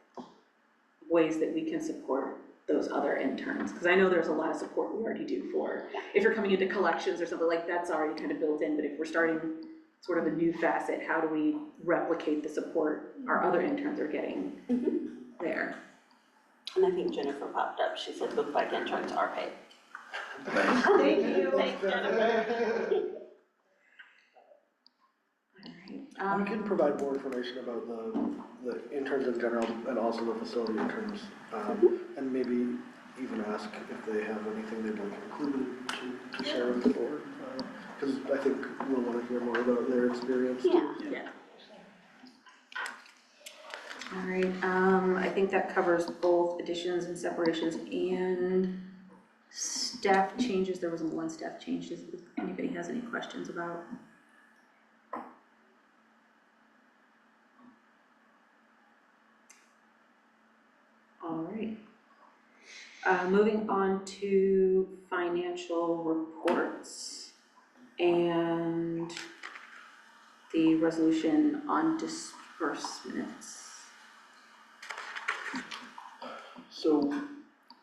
ways that we can support those other interns? Because I know there's a lot of support we already do for, if you're coming into collections or something like that's already kind of built in, but if we're starting sort of a new facet, how do we replicate the support our other interns are getting there? And I think Jennifer popped up, she said book bike interns are paid. Thank you. Thanks, Jennifer. We can provide more information about the interns in general and also the facility interns. And maybe even ask if they have anything they'd like included to share with the board. Because I think we'll want to hear more about their experience too. Yeah. All right, I think that covers both additions and separations and staff changes. There wasn't one staff change. If anybody has any questions about? All right. Moving on to financial reports and the resolution on disbursements. So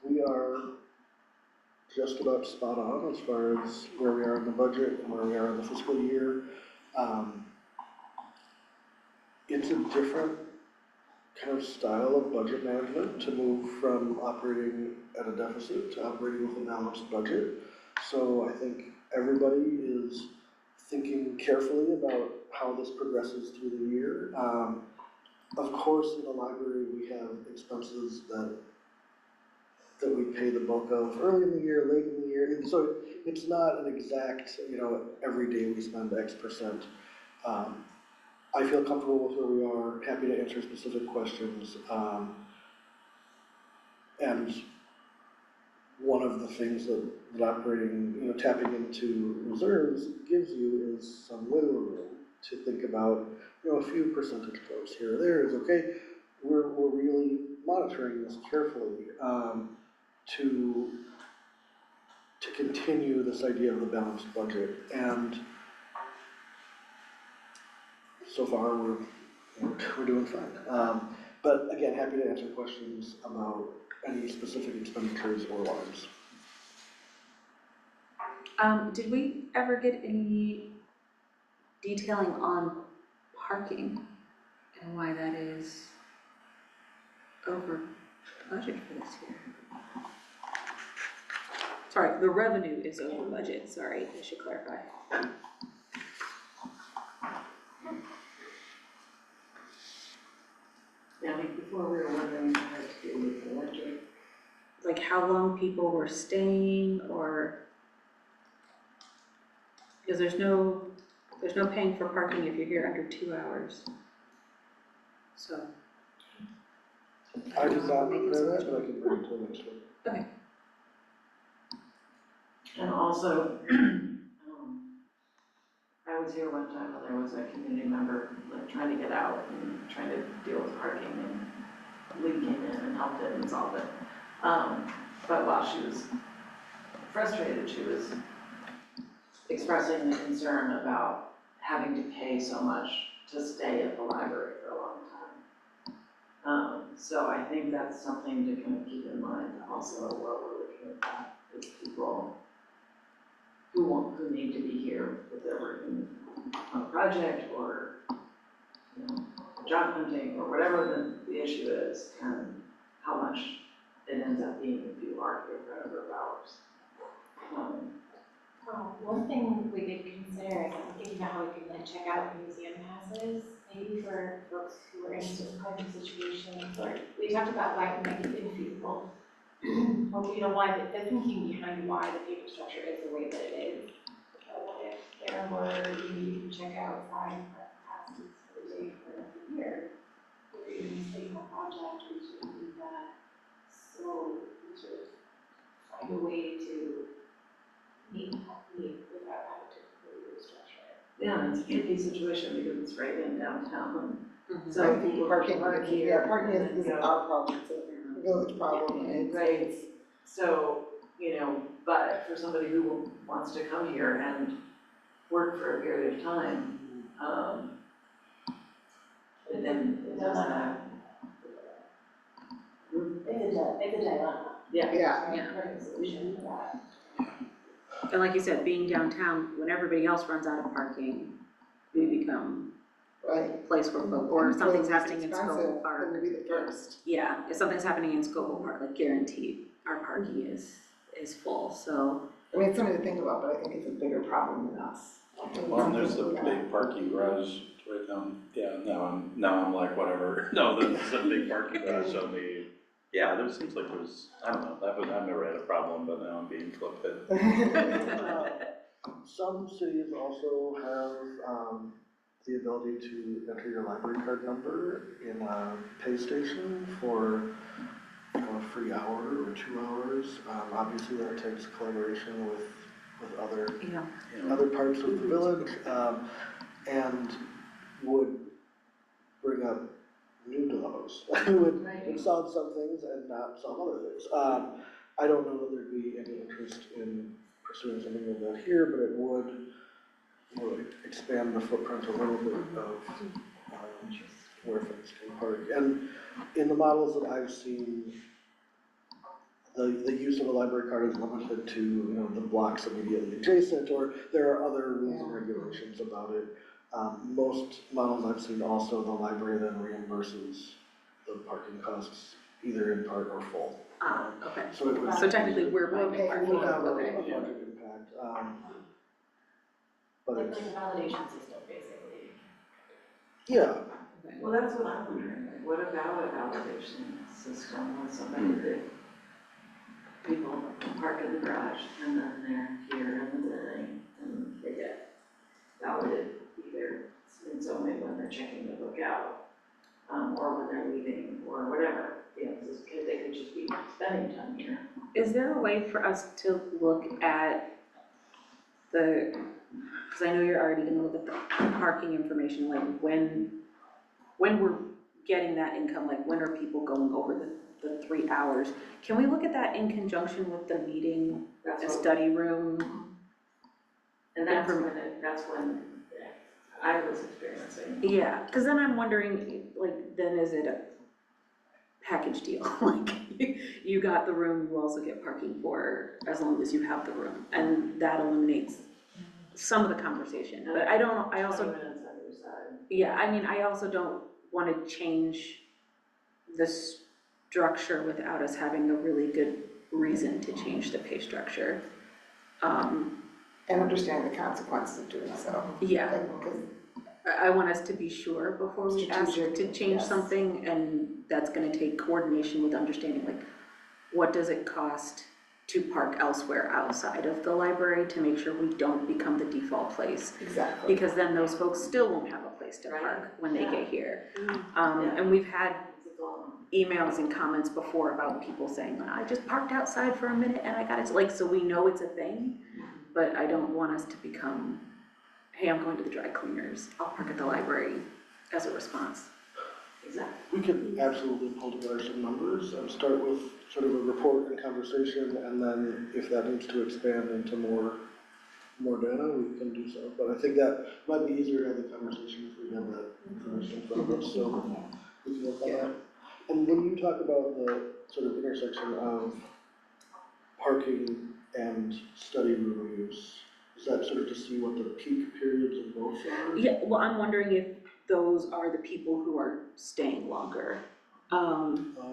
we are just about spot on as far as where we are in the budget and where we are in the fiscal year. It's a different kind of style of budget management to move from operating at a deficit to operating with a balanced budget. So I think everybody is thinking carefully about how this progresses through the year. Of course, in the library, we have expenses that we pay the bulk of early in the year, late in the year. And so it's not an exact, every day we spend X percent. I feel comfortable with where we are, happy to answer specific questions. And one of the things that operating, tapping into reserves gives you is some wiggle room to think about, a few percentage points here or there is okay. We're really monitoring this carefully to continue this idea of the balanced budget. And so far, we're doing fine. But again, happy to answer questions about any specific expenditures or lines. Did we ever get any detailing on parking and why that is over budget for this year? Sorry, the revenue is over budget, sorry, I should clarify. Yeah, before we were wondering how to do with the electric. Like how long people were staying or, because there's no paying for parking if you're here under 2 hours. So. I did not know that, but I can bring it to the next one. Okay. And also, I was here one time when there was a community member like trying to get out and trying to deal with parking, and Lee came in and helped it and solved it. But while she was frustrated, she was expressing the concern about having to pay so much to stay at the library for a long time. So I think that's something to kind of keep in mind also while we're looking at that, is people who need to be here if they're working on a project or, job hunting or whatever the issue is, and how much it ends up being if you are here for a number of hours. One thing we could consider is I'm thinking about how we could check out museum passes, maybe for folks who are in certain kinds of situations. Or we talked about why it might be infeasible. Or why the thinking behind why the payment structure is the way that it is. What if there were, you can check out 5 passes for the day for a year, or even taking a project, we should do that. So we should find a way to meet without having to completely restructure it. Yeah, and it's a tricky situation because it's right in downtown. Mhm. So people park here. Parking and then is go- our problem, it's a village problem, and Right. So, but for somebody who wants to come here and work for a period of time, and then it does that. It's a dilemma. Yeah. Yeah. Perfect solution for that. And like you said, being downtown, when everybody else runs out of parking, we become right. a place where, or And something's it's happening in expensive, Scobell then Park. to be the first. Yeah, if something's happening in Scobell Park, like guaranteed, our parking is full, so. I mean, it's something to think about, but I think it's a bigger problem than us. Well, and there's the big parking garage right down, yeah, now I'm like, whatever. No, there's a big parking garage on the, yeah, there seems like there's, I don't know, I've never had a problem, but now I'm being flipped. Some cities also have, the ability to enter your library card number in a pay station for a free hour or 2 hours. Obviously that takes collaboration with other Yeah. other parts of the village, and would bring up new dilemmas. would solve some things and not solve other things. I don't know that there'd be any interest in pursuing something like that here, but it would expand the footprint a little bit of where things can park. And in the models that I've seen, the use of a library card is limited to, the blocks immediately adjacent, or there are other rules and regulations about it. Most models I've seen also, the library then reimburses the parking costs, either in part or full. Okay. So it would. So technically, we're paying paying parking. Would have a Okay. budget impact, but Like it's, a validation system, basically. yeah, Well, that's what I'm wondering, like, what about a validation system with somebody that people park in the garage and then they're here in the building and they get validated either in some way when they're checking the book out, or when they're leaving, or whatever, because they could just be spending time here. Is there a way for us to look at because I know you're already gonna look at the parking information, like when we're getting that income, like when are people going over the 3 hours? Can we look at that in conjunction with the meeting, That's the what, study room? and that's when I was experiencing. Yeah, because then I'm wondering, like, then is it a package deal? Like, you got the room, you also get parking for as long as you have the room, and that eliminates some of the conversation. But I also, 20 minutes on your side. yeah, I mean, I also don't want to change the structure without us having a really good reason to change the pay structure. And understand the consequences of doing so. Yeah. Like, 'cause I want us to be sure before we ask to Strategic, change yes. something, and that's gonna take coordination with understanding, like, what does it cost to park elsewhere outside of the library to make sure we don't become the default place? Exactly. Because then those folks still won't have a place to park when they get here. And we've had emails and comments before about people saying, I just parked outside for a minute and I got it, like, so we know it's a thing, but I don't want us to become, hey, I'm going to the dry cleaners, I'll park at the library as a response. Exactly. we could absolutely pull together some numbers and start with sort of a report and conversation, and then if that needs to expand into more data, we can do so. But I think that might be easier to have the conversation if we have that information from us, so we can work on that. And when you talk about the sort of intersection of parking and study room use, is that sort of to see what the peak periods of both are? Yeah, well, I'm wondering if those are the people who are staying longer.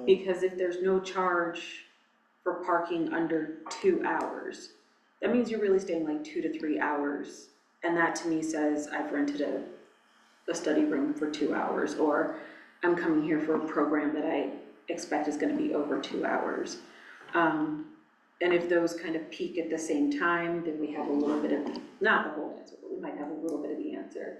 Because if there's no charge for parking under 2 hours, that means you're really staying like 2 to 3 hours. And that to me says, I've rented a study room for 2 hours, or I'm coming here for a program that I expect is gonna be over 2 hours. And if those kind of peak at the same time, then we have a little bit of, not the whole answer, but we might have a little bit of the answer.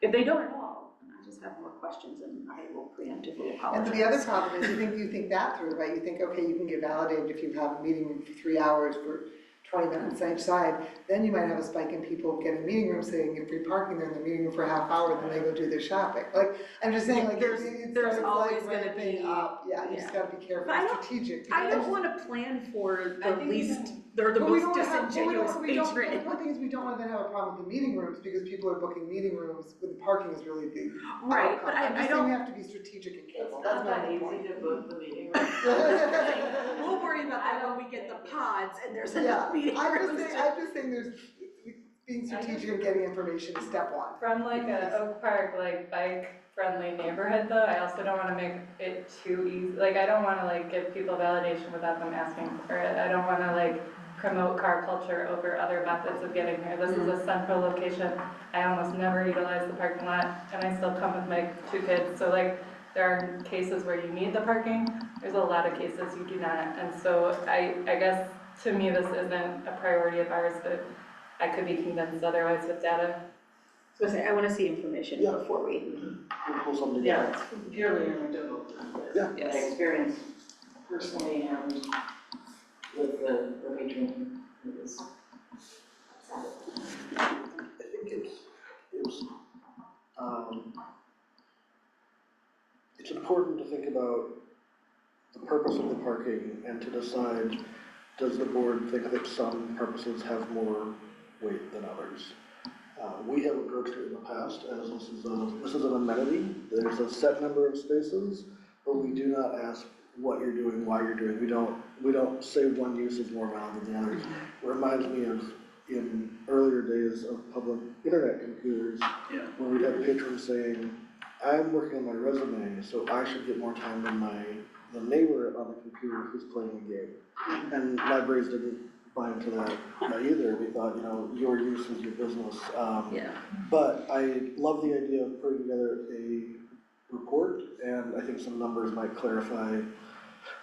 If they don't at all, I just have more questions and I will preemptively apologize. And the other problem is you think that through, right? You think, okay, you can get validated if you have a meeting room for 3 hours for 20 minutes each side. Then you might have a spike in people getting meeting rooms, saying if you're parking there in the meeting room for a half hour, then they go do their shopping. Like, I'm just saying, like, There's it's always like gonna ramping be- up. Yeah, you just gotta be careful, But I don't- strategic. I don't wanna plan for I the think least, or the But we most don't wanna have, disingenuous the patron. one thing is we don't wanna then have a problem with the meeting rooms, because people are booking meeting rooms when the parking is really the Right, outcome. but I'm I just saying don't, we have to be strategic and It's careful, not that's my that only easy point. to book the meeting room. we'll worry about that when we get the pods and there's Yeah, enough meeting rooms. I'm just saying there's, being strategic and getting information is step one. From like a Oak Park, like bike-friendly neighborhood though, I also don't wanna make it too easy, like I don't wanna like give people validation without them asking for it. I don't wanna like promote car culture over other methods of getting here. This is a central location. I almost never utilize the parking lot, and I still come with my 2 kids. So like, there are cases where you need the parking. There's a lot of cases you do not. And so I guess, to me, this isn't a priority of ours, but I could be convinced otherwise with data. So I want to see information Yeah. before we. We'll pull something Yeah, together. it's purely anecdotal, but Yeah. my experience personally and with the patron is. I think it's important to think about the purpose of the parking and to decide, does the board think that some purposes have more weight than others? We have approached it in the past as this is an amenity. There's a set number of spaces, but we do not ask what you're doing, why you're doing. We don't say one use is more valid than the other. It reminds me of in earlier days of public internet computers, when we'd have patrons saying, I'm working on my resume, so I should get more time than the neighbor on the computer who's playing a game. And libraries didn't buy into that either. We thought, your use is your business. But I love the idea of putting together a report, and I think some numbers might clarify.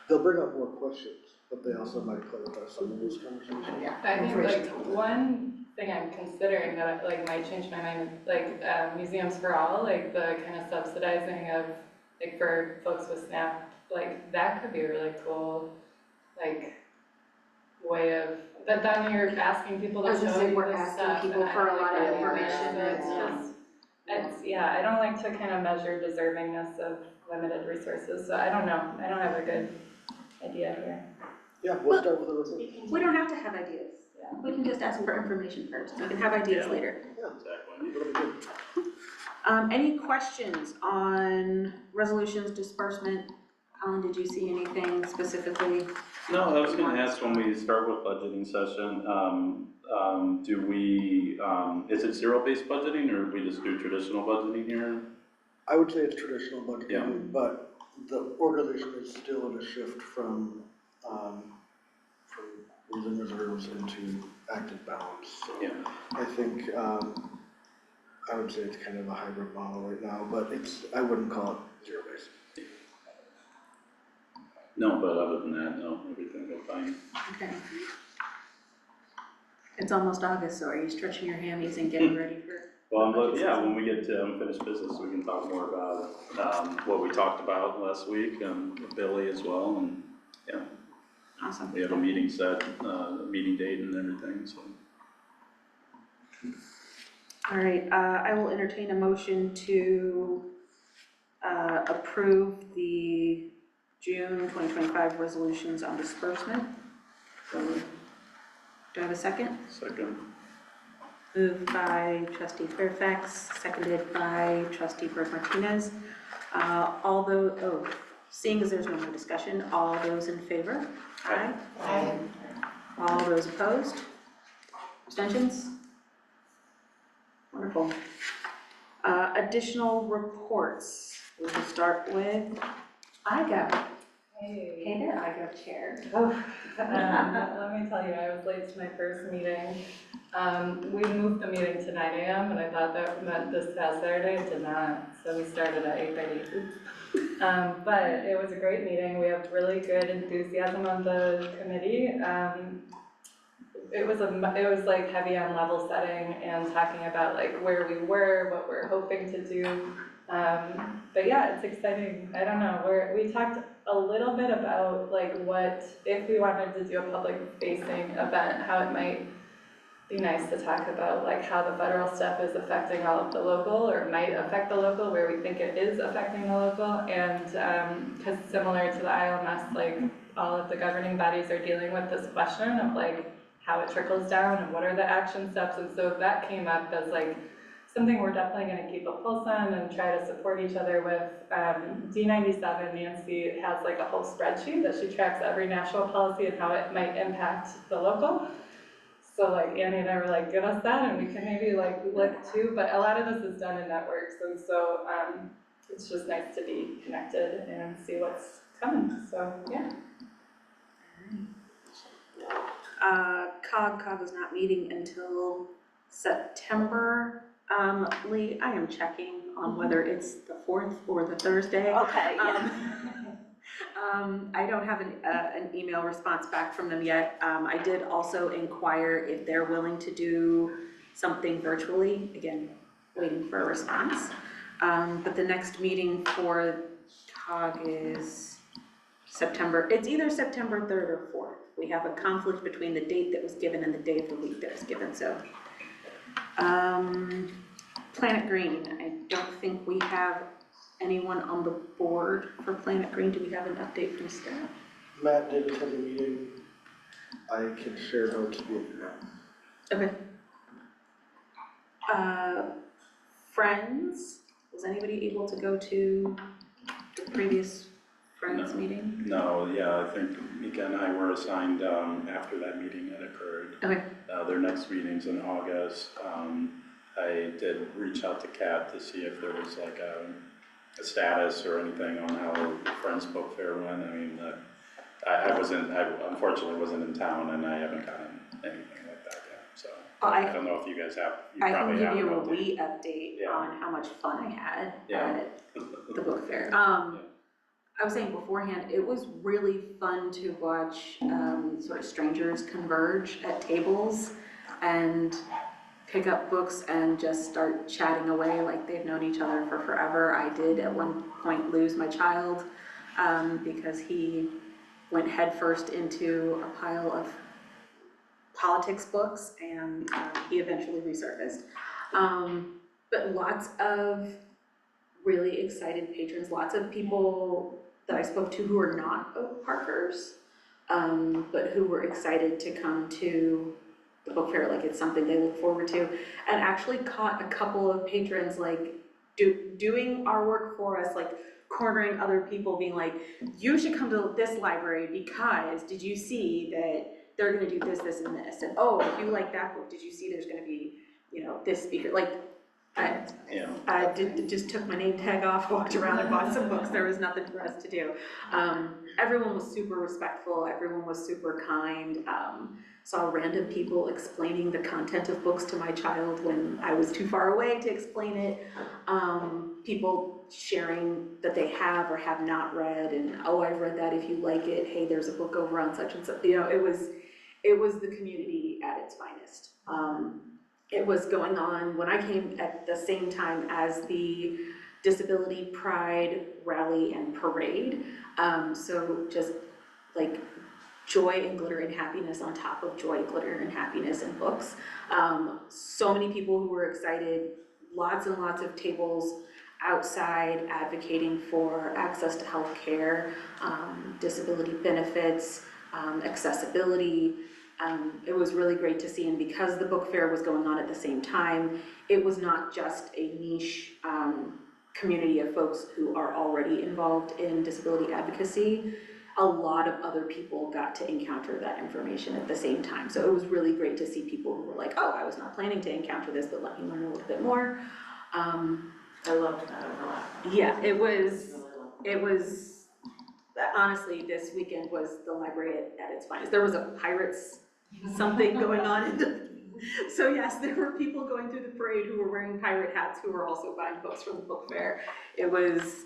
They'll bring up more questions, but they also might clarify some of those conversations. Yeah. I think like one thing I'm considering that like might change my mind, like Museums for All, like the kind of subsidizing of like for folks with SNAP, like that could be a really cool like way of that. Then you're asking people to show you We're this asking stuff, people and I for a don't lot like of that either. information. So it's just I don't like to kind of measure deservingness of limited resources. So I don't know. I don't have a good idea here. Yeah, we'll start with the report. We don't have to have ideas. Yeah. We can just ask for information first. We can have ideas later. Exactly. It'll be good. Any questions on resolutions, disbursement? Colin, did you see anything specifically? No, I was gonna ask when we start with budgeting session, do we, is it zero-based budgeting or we just do traditional budgeting here? I would say it's traditional budgeting, Yeah. but the organization is still in a shift from using reserves into active balance. So Yeah. I think, I would say it's kind of a hybrid model right now, but I wouldn't call it zero-based. No, but other than that, no, everything will fine. Okay. It's almost August, so are you stretching your hammies and getting ready for? Well, when we get to unfinished business, we can talk more about what we talked about last week, with Billy as well, and yeah. Awesome. We have a meeting set, a meeting date and everything, so. All right, I will entertain a motion to approve the June 2025 resolutions on disbursement. So, do I have a second? Second. Moved by trustee Fairfax, seconded by trustee Burke Martinez. Seeing as there's no more discussion, all those in favor? Aye. Aye. All those opposed? Abstentions? Wonderful. Additional reports. We will start with IGO. Hey there, IGO chair. Let me tell you, I was late to my first meeting. We moved the meeting to 9 a.m. and I thought that meant this past Saturday. It did not. So we started at 8:30. But it was a great meeting. We have really good enthusiasm on the committee. It was like heavy on level setting and talking about like where we were, what we're hoping to do. But yeah, it's exciting. I don't know. We talked a little bit about like what if we wanted to do a public facing event, how it might be nice to talk about like how the federal stuff is affecting all of the local or might affect the local, where we think it is affecting the local. And because similar to the ILMS, like all of the governing bodies are dealing with this question of like how it trickles down and what are the action steps. And so that came up as like something we're definitely going to keep a pulse on and try to support each other with. D97, Nancy has like a whole spreadsheet that she tracks every national policy and how it might impact the local. So like Annie and I were like, give us that and we can maybe like look too, but a lot of this is done in networks. And so it's just nice to be connected and see what's coming, so yeah. COG is not meeting until September. Lee, I am checking on whether it's the 4th or the Thursday. Okay, yeah. I don't have an email response back from them yet. I did also inquire if they're willing to do something virtually, again, waiting for a response. But the next meeting for COG is it's either September 3rd or 4th. We have a conflict between the date that was given and the day of the week that was given, so. Planet Green, I don't think we have anyone on the board for Planet Green. Do we have an update from staff? Matt did attend the meeting. I can share notes with you. Okay. Friends, was anybody able to go to the previous Friends meeting? No, yeah, I think Mika and I were assigned after that meeting had occurred. Okay. Their next meeting's in August. I did reach out to Kat to see if there was like a status or anything on how the Friends Book Fair went. I mean, I unfortunately wasn't in town and I haven't gotten anything like that yet, so. I don't know if you guys have, I can probably give have you an a update. wee update on how much fun I had at the book fair. I was saying beforehand, it was really fun to watch sort of strangers converge at tables and pick up books and just start chatting away like they've known each other for forever. I did at one point lose my child because he went headfirst into a pile of politics books and he eventually resurfaced. But lots of really excited patrons, lots of people that I spoke to who are not Oak Parkers, but who were excited to come to the book fair, like it's something they look forward to, and actually caught a couple of patrons like doing our work for us, like cornering other people, being like, you should come to this library because did you see that they're gonna do this, this, and this, and oh, if you like that book, did you see there's gonna be, you know, this speaker, like, I just took my name tag off, walked around and bought some books. There was nothing for us to do. Everyone was super respectful. Everyone was super kind. Saw random people explaining the content of books to my child when I was too far away to explain it. People sharing that they have or have not read, and oh, I've read that. If you like it, hey, there's a book over on such and such. You know, it was the community at its finest. It was going on when I came at the same time as the Disability Pride Rally and Parade. So just like joy and glitter and happiness on top of joy, glitter and happiness in books. So many people who were excited, lots and lots of tables outside advocating for access to health care, disability benefits, accessibility. It was really great to see, and because the book fair was going on at the same time, it was not just a niche community of folks who are already involved in disability advocacy. A lot of other people got to encounter that information at the same time. So it was really great to see people who were like, oh, I was not planning to encounter this, but let me learn a little bit more. I loved that overlap. Yeah, it was, honestly, this weekend was the library at its finest. There was a Pirates something going on. So yes, there were people going through the parade who were wearing pirate hats who were also buying books from the book fair. It was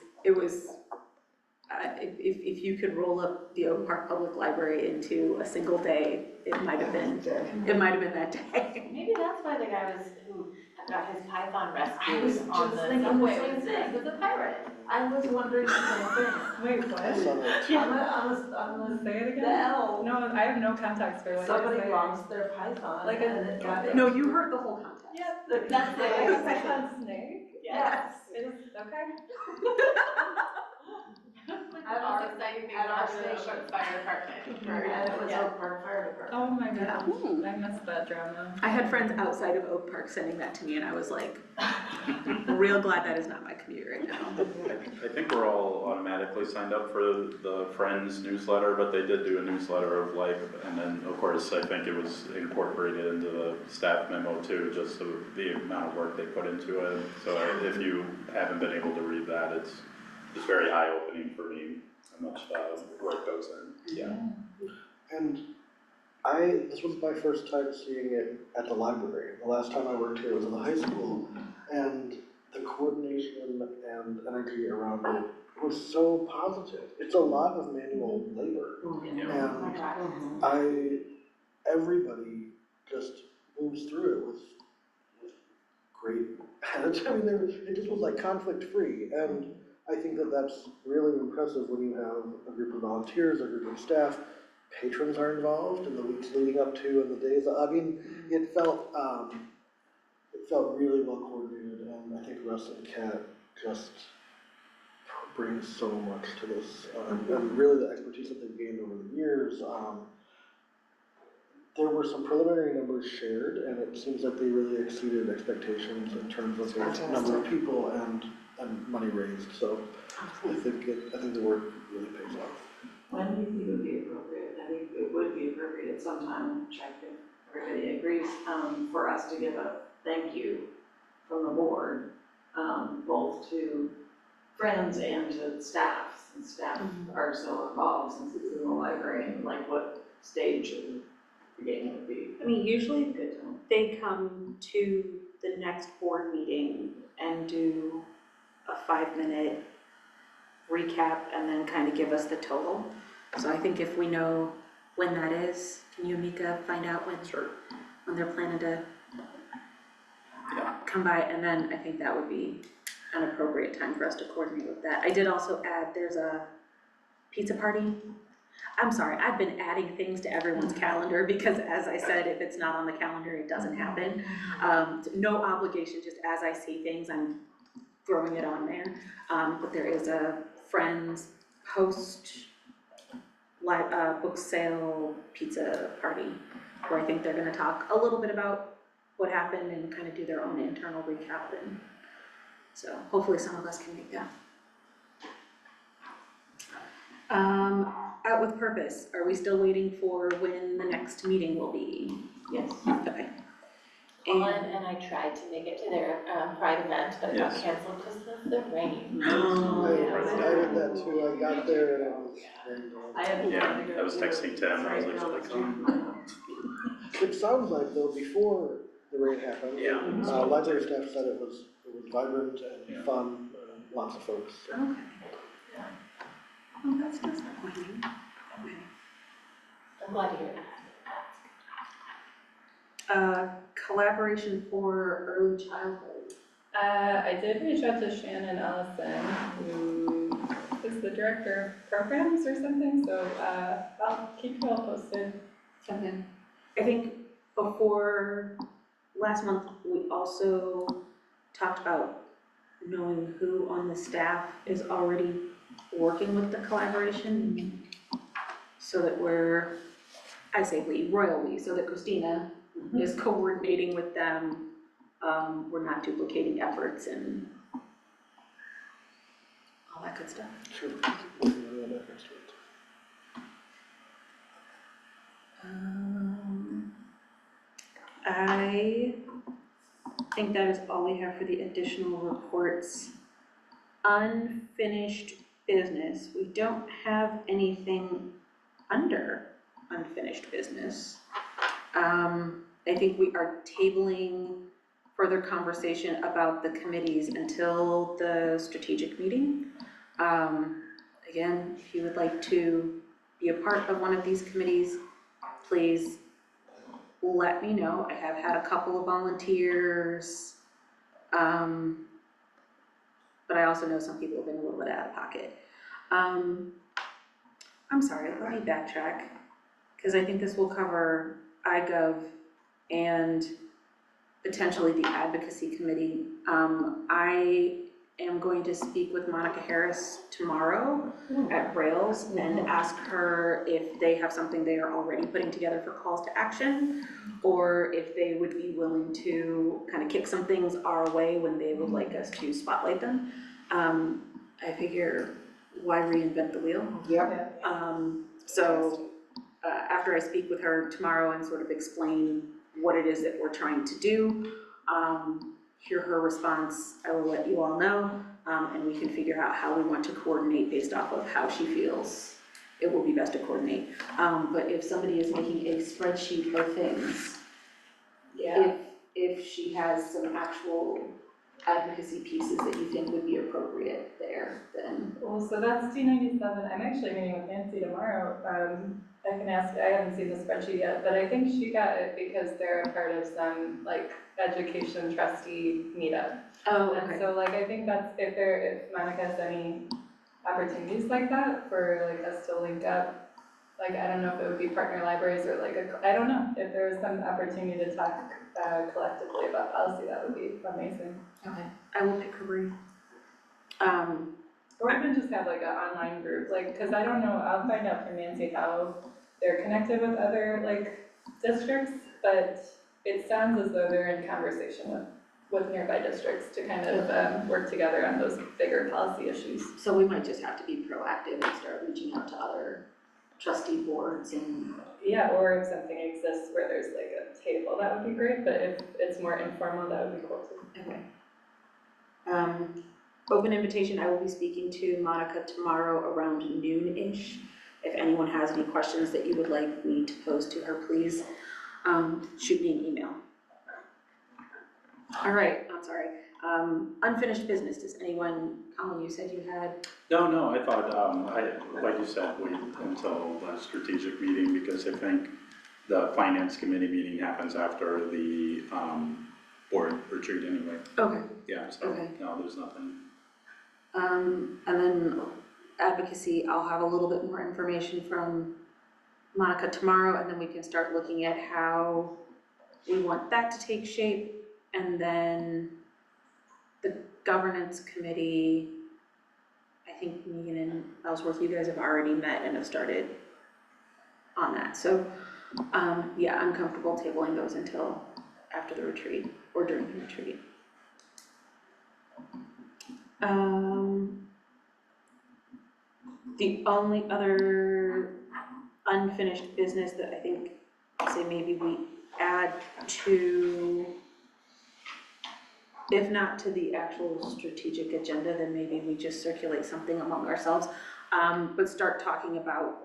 if you could roll up the Oak Park Public Library into a single day, it might have been that day. Maybe that's why the guy who got his python I was rescued on just the thinking the subway same was thing. a pirate. I was wondering the same thing. Wait, I what? saw that. On Say it the again? L, No, I have no context for what you're somebody saying. lost their python Like and it got. No, you heard the whole context. Yeah, That's like it. a python snake? Yes. It is, okay. At our exciting thing at our happened at station. Oak Fire Department. And it was Yeah. Oak Park Fire Department. Oh my Yeah. gosh, I missed that drama. I had friends outside of Oak Park sending that to me, and I was like, real glad that is not my commute right now. I think we're all automatically signed up for the Friends newsletter, but they did do a newsletter of like, and then of course, I think it was incorporated into the staff memo too, just the amount of work they put into it. So if you haven't been able to read that, it's very eye-opening for me how much work goes in, yeah. And This was my first time seeing it at the library. The last time I worked here was in the high school, and the coordination and energy around it was so positive. It's a lot of manual labor, and everybody just moves through it with great attitude. I mean, it just was like conflict-free, and I think that that's really impressive when you have a group of volunteers, a group of staff. Patrons are involved in the weeks leading up to and the days. I mean, it felt really well coordinated, and I think Russ and Kat just bring so much to this, and really the expertise that they've gained over the years. There were some preliminary numbers shared, and it seems like they really exceeded expectations in terms of the number of people and money raised. So I think the work really pays off. When do you think it would be appropriate? I think it would be appropriate at some time, check if everybody agrees, for us to give a thank you from the board, both to friends and to staff, since staff are so involved since it's in the library, and like what stage of the game would be. I mean, usually Good time. they come to the next board meeting and do a 5-minute recap and then kind of give us the total. So I think if we know when that is, can you, Mika, find out when they're planning to come by? And then I think that would be an appropriate time for us to coordinate with that. I did also add, there's a pizza party. I'm sorry, I've been adding things to everyone's calendar because, as I said, if it's not on the calendar, it doesn't happen. No obligation, just as I see things, I'm throwing it on there. But there is a Friends post book sale pizza party where I think they're gonna talk a little bit about what happened and kind of do their own internal recap. And so hopefully some of us can make that. Out with Purpose, are we still waiting for when the next meeting will be? Yes. Okay. And I tried to make it to their Pride event, but it got Yes. canceled because of the rain. I did that too. I got there and it was very dull. I had Yeah, I was texting Tim, I was like, should I come? It sounds like though, before the rain happened, Yeah. library staff said it was vibrant and Yeah. fun, lots of folks. So. Okay. Oh, that's disappointing. Okay. I'm glad to hear that. Collaboration for early childhood. I did reach out to Shannon Ellison, who is the director of programs or something, so I'll keep you all posted. Okay. I think before, last month, we also talked about knowing who on the staff is already working with the collaboration. So that we're, I say we, royal we, so that Christina is coordinating with them. We're not duplicating efforts and all that good stuff. Sure. We'll do that next week. I think that is all we have for the additional reports. Unfinished business, we don't have anything under unfinished business. I think we are tabling further conversation about the committees until the strategic meeting. Again, if you would like to be a part of one of these committees, please let me know. I have had a couple of volunteers, but I also know some people have been a little bit out of pocket. I'm sorry, let me backtrack, because I think this will cover iGov and potentially the advocacy committee. I am going to speak with Monica Harris tomorrow at Rails and ask her if they have something they are already putting together for calls to action, or if they would be willing to kind of kick some things our way when they would like us to spotlight them. I figure, why reinvent the wheel? Yep. So after I speak with her tomorrow and sort of explain what it is that we're trying to do, hear her response, I will let you all know, and we can figure out how we want to coordinate based off of how she feels it will be best to coordinate. But if somebody is making a spreadsheet of things, Yeah. if she has some actual advocacy pieces that you think would be appropriate there, then. Well, so that's D97. I'm actually meeting with Nancy tomorrow. I can ask, I haven't seen the spreadsheet yet, but I think she got it because they're a part of some like education trustee meetup. Oh, And so like, I think that's, if Monica has any opportunities like that for like us to link up, like, I don't know if it would be partner libraries or like, I don't know, if there was some opportunity to talk collectively about policy, that would be amazing. Okay, I will pick her brain. Or even just have like an online group, like, cause I don't know, I'll find out from Nancy how they're connected with other like districts, but it sounds as though they're in conversation with nearby districts to kind of work together on those bigger policy issues. So we might just have to be proactive and start reaching out to other trustee boards and. Yeah, or if something exists where there's like a table, that would be great, but if it's more informal, that would be cool too. Okay. Open invitation, I will be speaking to Monica tomorrow around noon-ish. If anyone has any questions that you would like me to pose to her, please shoot me an email. All right, I'm sorry. Unfinished business, does anyone, Colin, you said you had? No, I thought, like you said, wait until the strategic meeting, because I think the finance committee meeting happens after the, board retreat anyway. Okay. Yeah, so, Okay. no, there's nothing. And then advocacy, I'll have a little bit more information from Monica tomorrow, and then we can start looking at how we want that to take shape. And then the governance committee, I think Megan and Ellsworth, you guys have already met and have started on that. So, yeah, I'm comfortable tabling those until after the retreat or during the retreat. The only other unfinished business that I think, I'll say maybe we add to, if not to the actual strategic agenda, then maybe we just circulate something among ourselves, but start talking about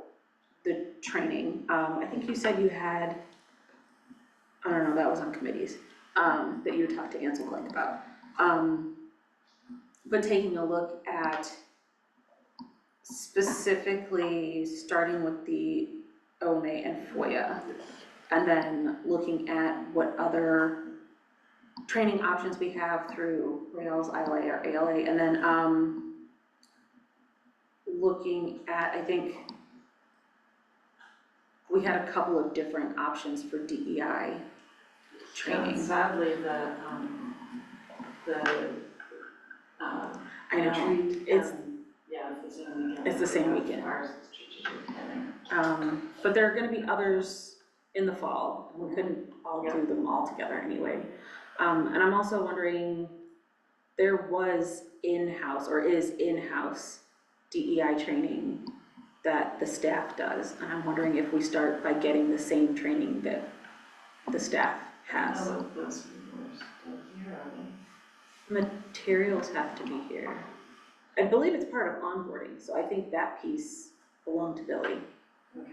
the training. I think you said you had, I don't know, that was on committees, that you talked to Ansel Blank about. But taking a look at specifically starting with the OMA and FOIA, and then looking at what other training options we have through Rails, ILA, or ALA, and then looking at, I think we had a couple of different options for DEI training. And sadly, I know, retreat it's, and, yeah, it's the same weekend. It's the same weekend. As far as strategic planning. but there are gonna be others in the fall. We couldn't all do them all together anyway. And I'm also wondering, there was in-house or is in-house DEI training that the staff does. And I'm wondering if we start by getting the same training that the staff has. No, those people are still here, are they? Materials have to be here. I believe it's part of onboarding, so I think that piece belonged to Billy. Okay.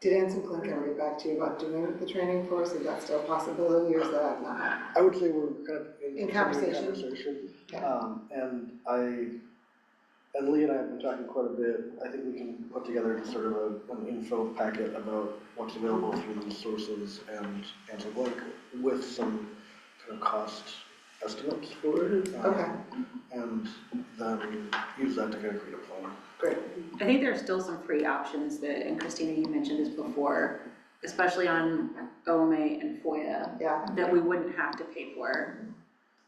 Did Anson Klink ever get back to you about doing the training for us? Is that still a possibility, or is that not? I would say we're kind of In continuing conversation. conversation. Yeah. And Lee and I have been talking quite a bit. I think we can put together sort of an info packet about what's available through these sources and Ansel Blank with some kind of cost estimates for it. Okay, And then use that to kind of create a plan. great. I think there are still some free options that, and Christina, you mentioned this before, especially on OMA and FOIA, Yeah. that we wouldn't have to pay for.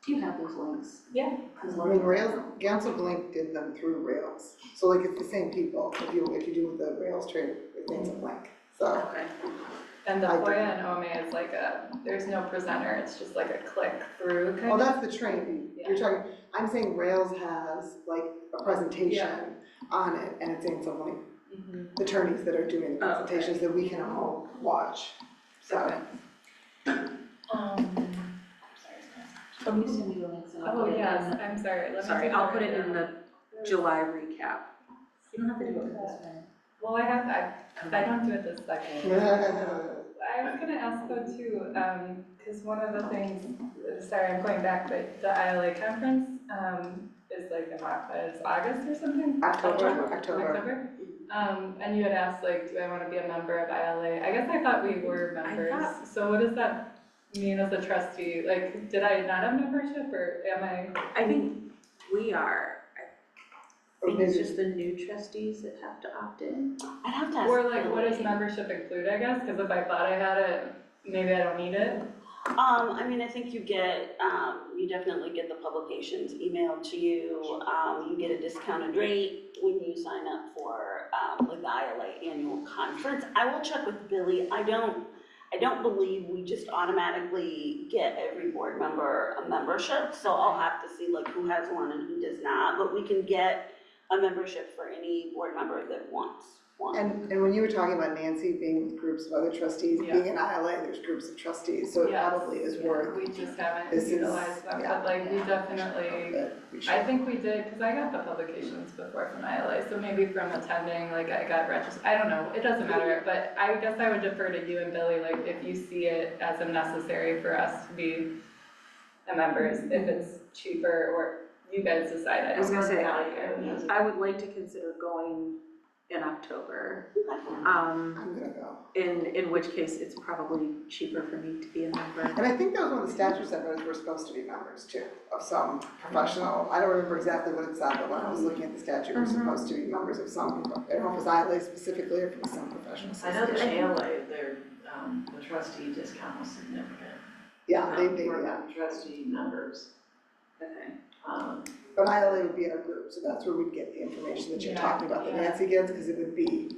Do you have those links? Yeah. I mean, Rails, Ansel Blink did them through Rails. So like it's the same people if you do the Rails training with Ansel Blink. So, Okay. And the I FOIA and OMA is like there's no presenter, it's just like a click through kind oh, of. that's the training. You're talking, I'm saying Rails has like a presentation on it and it's Ansel Blink Mhm. attorneys that are doing the Oh, okay. presentations that we can all watch. So, Can you send me the links and I'll Oh, put it in yes, the- I'm sorry, let me. Sorry, take I'll that put right it in now. the July recap. You don't have to do it this way. Well, I don't do it this second. I was gonna ask though too, cause one of the things, sorry, I'm going back, but the ILA conference, is like it's August or something? October. And you had asked like, do I wanna be a member of ILA? I guess I thought we were members, so what does that mean as a trustee? Like, did I not have membership or am I? I think we are. I think it's maybe- just the new trustees that have to opt in. I'd have to ask Or like, what does Billy. membership include, I guess? Cause if I thought I had it, maybe I don't need it. I mean, I think you get, you definitely get the publications emailed to you. You get a discounted rate when you sign up for, like the ILA annual conference. I will check with Billy. I don't believe we just automatically get every board member a membership. So I'll have to see like who has one and who does not, but we can get a membership for any board member that wants one. And when you were talking about Nancy being with groups of other trustees, Yeah. being an ILA, there's groups of trustees, so it Yes. probably is worth. We just haven't This is- utilized them, yeah. but like, we definitely, But we should. I think we did, cause I got the publications before from ILA, so maybe from attending, like I got registered, I don't know, it doesn't matter, but I guess I would defer to you and Billy, like if you see it as a necessary for us to be a members, if it's cheaper or you guys decide. I was gonna say, Value. I would like to consider going in October. I'm gonna go. In which case it's probably cheaper for me to be a member. And I think that was one of the statute members were supposed to be members too, of some professional, I don't remember exactly what it said, but when I was looking at the statute, we're supposed to be members of some, I don't know if it was ILA specifically or if it was some professional I know the association. ALA, their, the trustee discount was significant. Yeah, they, For yeah, trustee members. Okay. but ILA would be our group, so that's where we'd get the information that you're Yeah, talking about, that yeah. Nancy gets, because it would be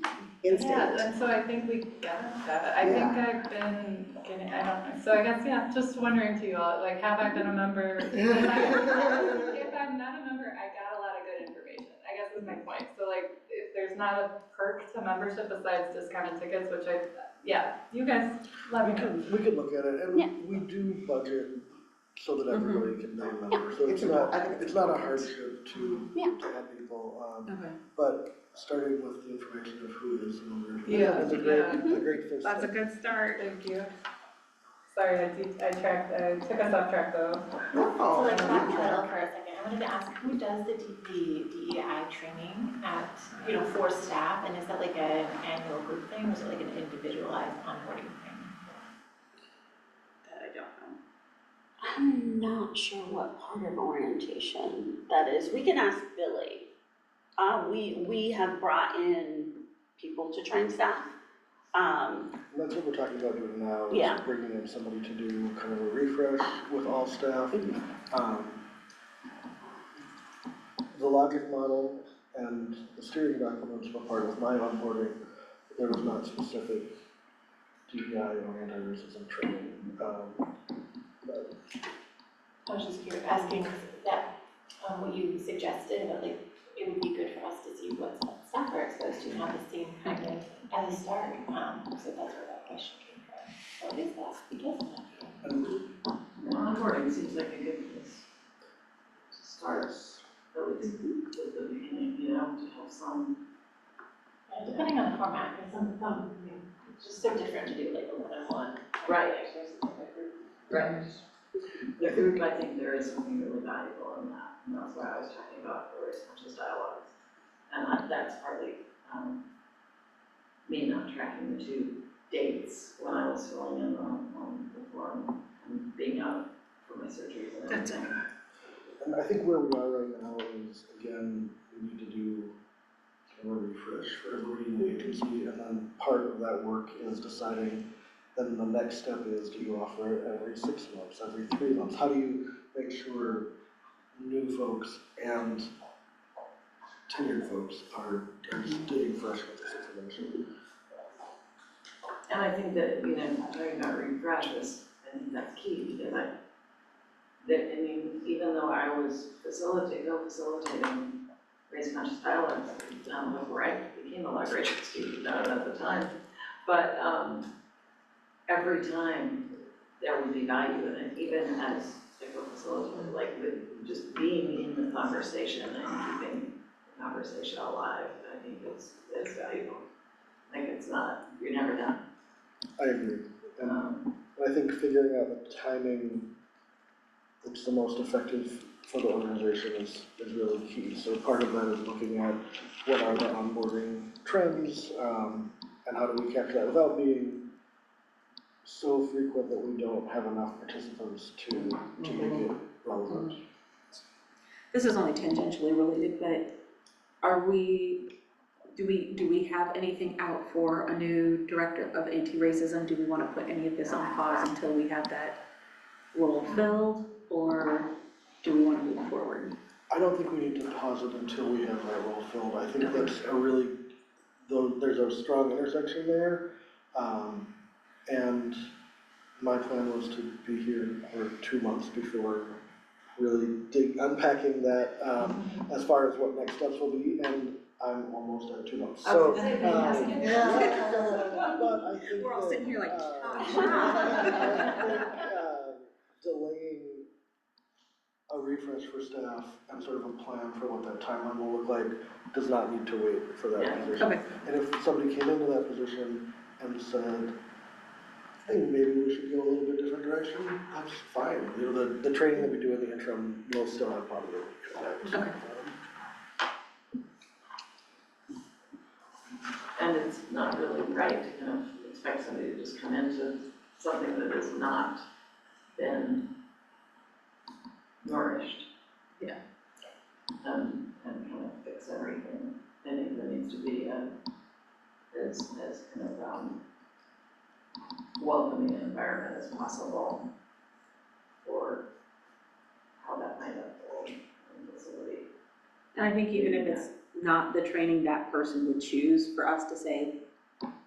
Yeah, in-state. and so I think we got that. I think I've been getting, I don't know, so I guess, yeah, just wondering to you all, like, have I been a member? If I'm not a member, I got a lot of good information, I guess is my point. So like, if there's not a perk to membership besides discounted tickets, which you guys let me know. We could look at it, Yeah. and we do budget so that everybody can be a member, so It's it's not, I think it's it's not a important. hardship to Yeah. have people, Okay. but starting with the information of who is a member. Yeah, It's a great first step. good start. Thank you. Sorry, I took us off track though. Oh, So like yeah. back pedal for a second, I wanted to ask, who does the DEI training at, for staff? And is that like an annual group thing, or is it like an individualized onboarding thing? That I don't know. I'm not sure what part of orientation that is. We can ask Billy. We have brought in people to train staff. And that's what we're talking about doing now, Yeah. is bringing in somebody to do kind of a refresh with all staff. The logic model and the steering documents were part of my onboarding. There was not specific DEI orienters as in training. But I was just curious, asking, 'cause that, what you suggested, but like, it would be good for us to see what staff are exposed to, and have the same kind of as a start, so that's where that question came from. What is that? Because of that. and Onboarding seems like a good place to start, at least at the beginning, to help some. Depending on the format, because it's just so different to do like a one-on-one. Right. versus like a group. Right. The group, I think there is something really valuable in that, and that's why I was talking about the race conscious dialogues. And that's partly, me not tracking the two dates when I was filling in on the form and being out for my surgeries and everything. And I think where we are right now is, again, we need to do kind of a refresh for everybody in the agency, and then part of that work is deciding, then the next step is, do you offer it every 6 months, every 3 months? How do you make sure new folks and tenured folks are staying fresh with this information? And I think that, talking about refreshes, I think that's key, because even though I was facilitating race conscious dialogues, before I became a library trustee, not at the time, but, every time there would be value in it, even as a co-facilitator, like with just being in the conversation and keeping the conversation alive, I think is valuable. like it's not, you're never done. I agree. And Um, I think figuring out the timing that's the most effective for the organization is really key. So part of that is looking at what are the onboarding trends, and how do we capture that without being so frequent that we don't have enough participants to make it relevant. This is only tangentially related, but do we have anything out for a new director of anti-racism? Do we want to put any of this on pause until we have that role filled, or do we want to move forward? I don't think we need to pause it until we have that role filled. I think that's a really, though, there's a strong intersection there. And my plan was to be here for 2 months before really unpacking that, as far as what next steps will be, and I'm almost at 2 months. So, but I think We're all sitting here like, I think, delaying a refresh for staff and sort of a plan for what that timeline will look like does not need to wait for that position. Okay. And if somebody came into that position and said, I think maybe we should go a little bit different direction, that's fine. You know, the training that we do in the interim will still have positive impact. Okay. And it's not really right to kind of expect somebody to just come into something that has not been nourished. Yeah. And kind of fix everything. I think there needs to be as kind of welcoming an environment as possible for how that might unfold in the facility. And I think even if it's not the training that person would choose, for us to say,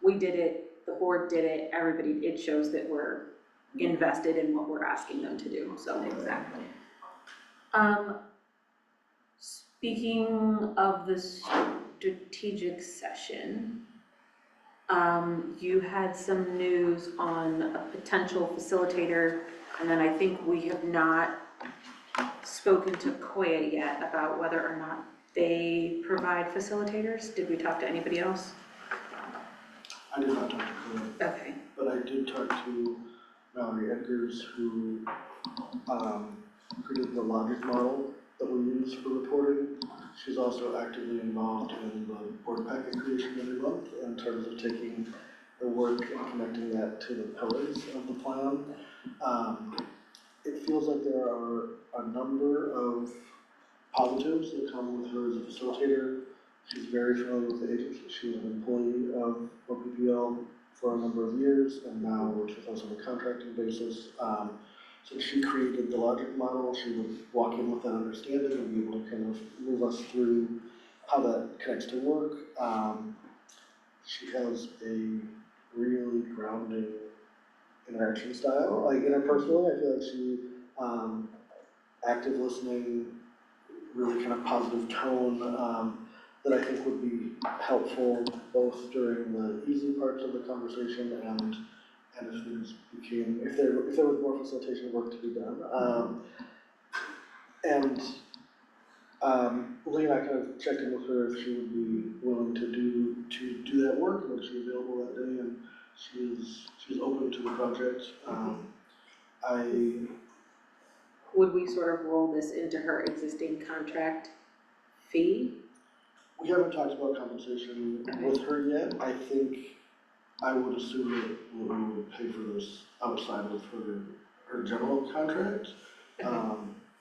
we did it, the board did it, everybody, it shows that we're invested in what we're asking them to do, so. Exactly. Speaking of the strategic session, you had some news on a potential facilitator, and then I think we have not spoken to Koya yet about whether or not they provide facilitators. Did we talk to anybody else? I did not talk to Corinne, Okay. but I did talk to Mallory Edgars, who created the logic model that we use for reporting. She's also actively involved in the board packet creation every month in terms of taking the work and connecting that to the pillars of the plan. It feels like there are a number of positives that come with her as a facilitator. She's very familiar with the agency. She was an employee of OPPL for a number of years and now works with us on a contracting basis. So she created the logic model. She would walk in with that understanding and be able to kind of move us through how that connects to work. She has a really grounding interaction style. Like interpersonally, I feel like she, active listening, really kind of positive tone, that I think would be helpful both during the easy parts of the conversation and if things became, if there was more facilitation work to be done. Lee and I kind of checked in with her if she would be willing to do that work, and was she available that day, and she's open to the project. Would we sort of roll this into her existing contract fee? We haven't talked about compensation with her yet. I think I would assume that we would pay for this outside of her general contract.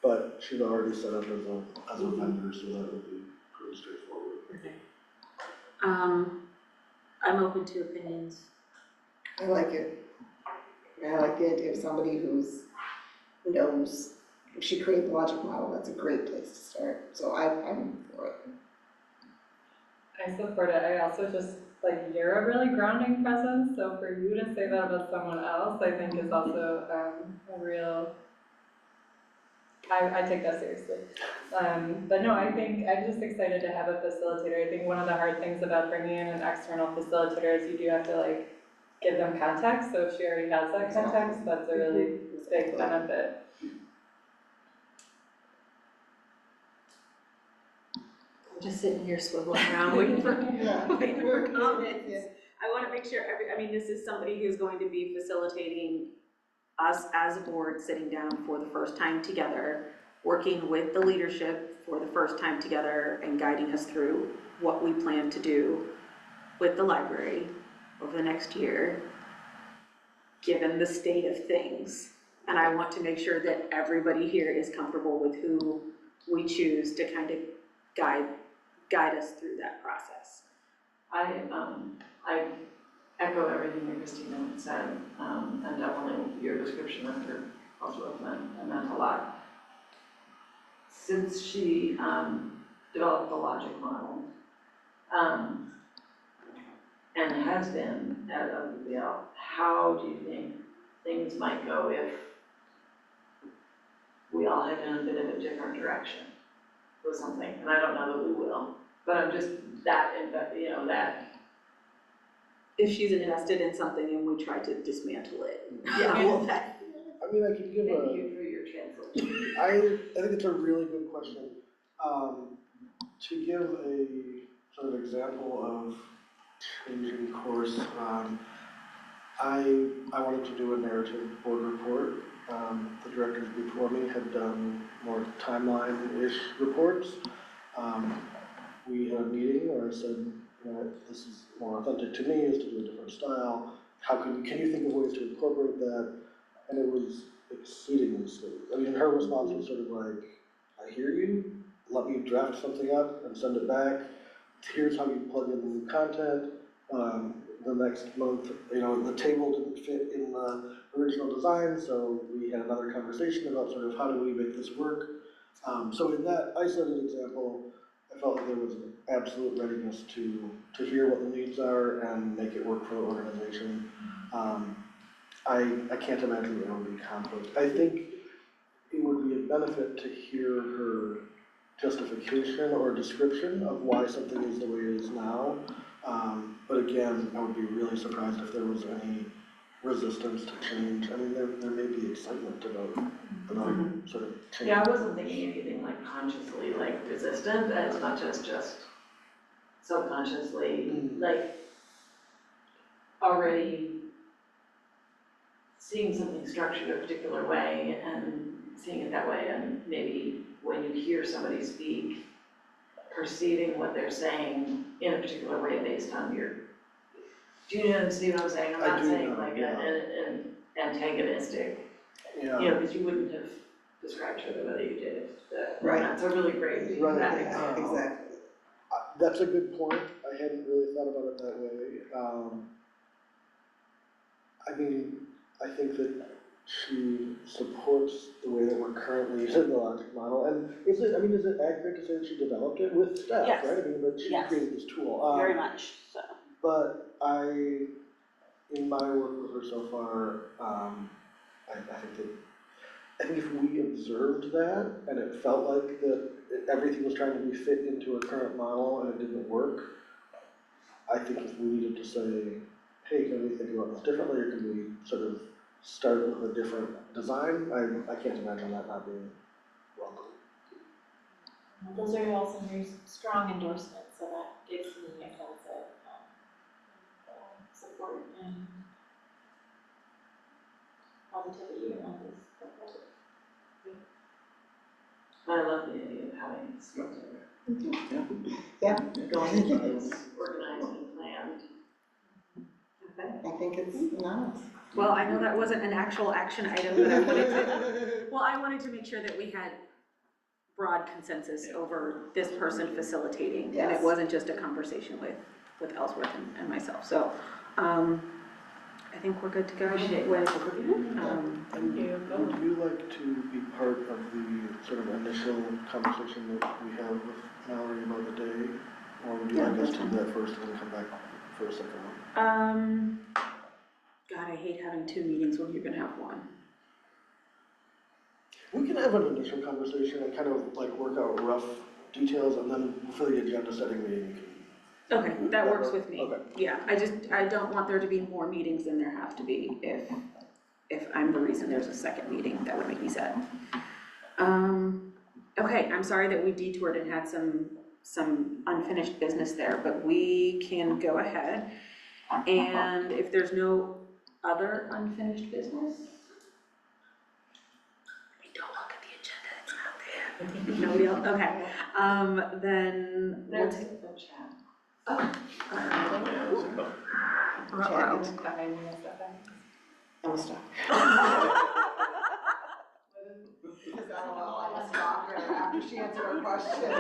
But she's already set up as a vendor, so that would be pretty straightforward. Okay. I'm open to opinions. I like it. I like the idea of somebody who knows. If she created the logic model, that's a great place to start. So I'm for it. I support it. I also just, like, you're a really grounding presence, so for you to say that about someone else, I think is also a real, I take that seriously. But no, I think I'm just excited to have a facilitator. I think one of the hard things about bringing in an external facilitator is you do have to, like, give them context, so if she already has that context, that's a really big benefit. I'm just sitting here swiveling around waiting for comments. I wanna make sure this is somebody who's going to be facilitating us as a board sitting down for the first time together, working with the leadership for the first time together and guiding us through what we plan to do with the library over the next year, given the state of things. And I want to make sure that everybody here is comfortable with who we choose to kind of guide us through that process. I echo everything that Christina said, and definitely your description of her also meant a lot. Since she developed the logic model, and has been at WBL, how do you think things might go if we all head in a bit of a different direction with something? And I don't know that we will, but I'm just that, If she's invested in something and we try to dismantle it. Yeah. I mean, I could give thank you for your translation. I think it's a really good question. To give a sort of example of changing course, I wanted to do a narrative board report. The directors before me had done more timeline-ish reports. We had a meeting where I said, this is more authentic to me, is to do a different style. Can you think of ways to incorporate that? And it was exceedingly smooth. I mean, her response was sort of like, I hear you, let me draft something up and send it back. Here's how you plug in the new content. The next month, the table didn't fit in the original design, so we had another conversation about sort of how do we make this work. So in that isolated example, I felt like there was an absolute readiness to hear what the needs are and make it work for the organization. I can't imagine there would be conflict. I think it would be a benefit to hear her justification or description of why something is the way it is now. But again, I would be really surprised if there was any resistance to change. I mean, there may be excitement about sort of change. Yeah, I wasn't thinking anything like consciously resistant, as much as just subconsciously already seeing something structured a particular way and seeing it that way, and maybe when you hear somebody speak, perceiving what they're saying in a particular way based on your, do you see what I'm saying? I'm not saying an antagonistic, because you wouldn't have described her the way you did it. Right. That's a really great example. Exactly. That's a good point. I hadn't really thought about it that way. I think that she supports the way that we're currently using the logic model. And is it accurate to say that she developed it with staff, Yes. right? But she Yes. created this tool. Very much so. But in my work with her so far, I think if we observed that and it felt like that everything was trying to be fit into a current model and it didn't work, I think if we needed to say, hey, can we think about this differently, or can we sort of start with a different design? I can't imagine that not being welcome. Those are also very strong endorsements, so that gives me a sense of support and positivity around this proposal. I love the idea of having structure. Yeah. Going into this organized and planned. I think it's nice. Well, I know that wasn't an actual action item, but I wanted to make sure that we had broad consensus over this person facilitating, and it Yes. wasn't just a conversation with Ellsworth and myself. So, I think we're good to go with, Thank you. Would you like to be part of the sort of initial conversation that we have with Mallory about the day? Or would you like us to do that first and then come back for a second one? God, I hate having two meetings when you're gonna have one. We can have an initial conversation and kind of work out rough details, and then for the agenda setting meeting, Okay, that works with me. Okay. Yeah, I don't want there to be more meetings than there have to be if I'm the reason there's a second meeting. That would make me sad. Okay, I'm sorry that we detoured and had some unfinished business there, but we can go ahead And if there's no other unfinished business? We don't look at the agenda, it's not there. Nobody else, okay, then we'll There's take. the chat. Uh-oh. Behind me is that I'm stuck. Because I don't know, I was stalk her after she answered our question.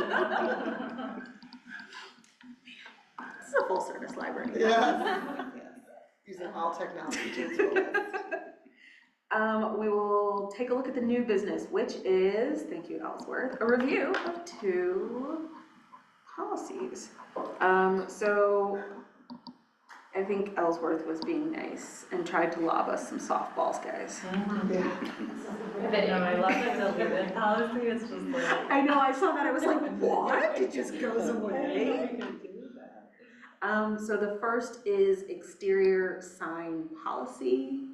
This is a full service library. Yes. Using all technology to its fullest. We will take a look at the new business, which is, thank you, Ellsworth, a review of 2 policies. So I think Ellsworth was being nice and tried to lob us some softballs, guys. Yeah. No, I love the deleted policy, it's just like. I know, I saw that, I was like, what? It just goes I away. can do that. So the first is exterior sign policy.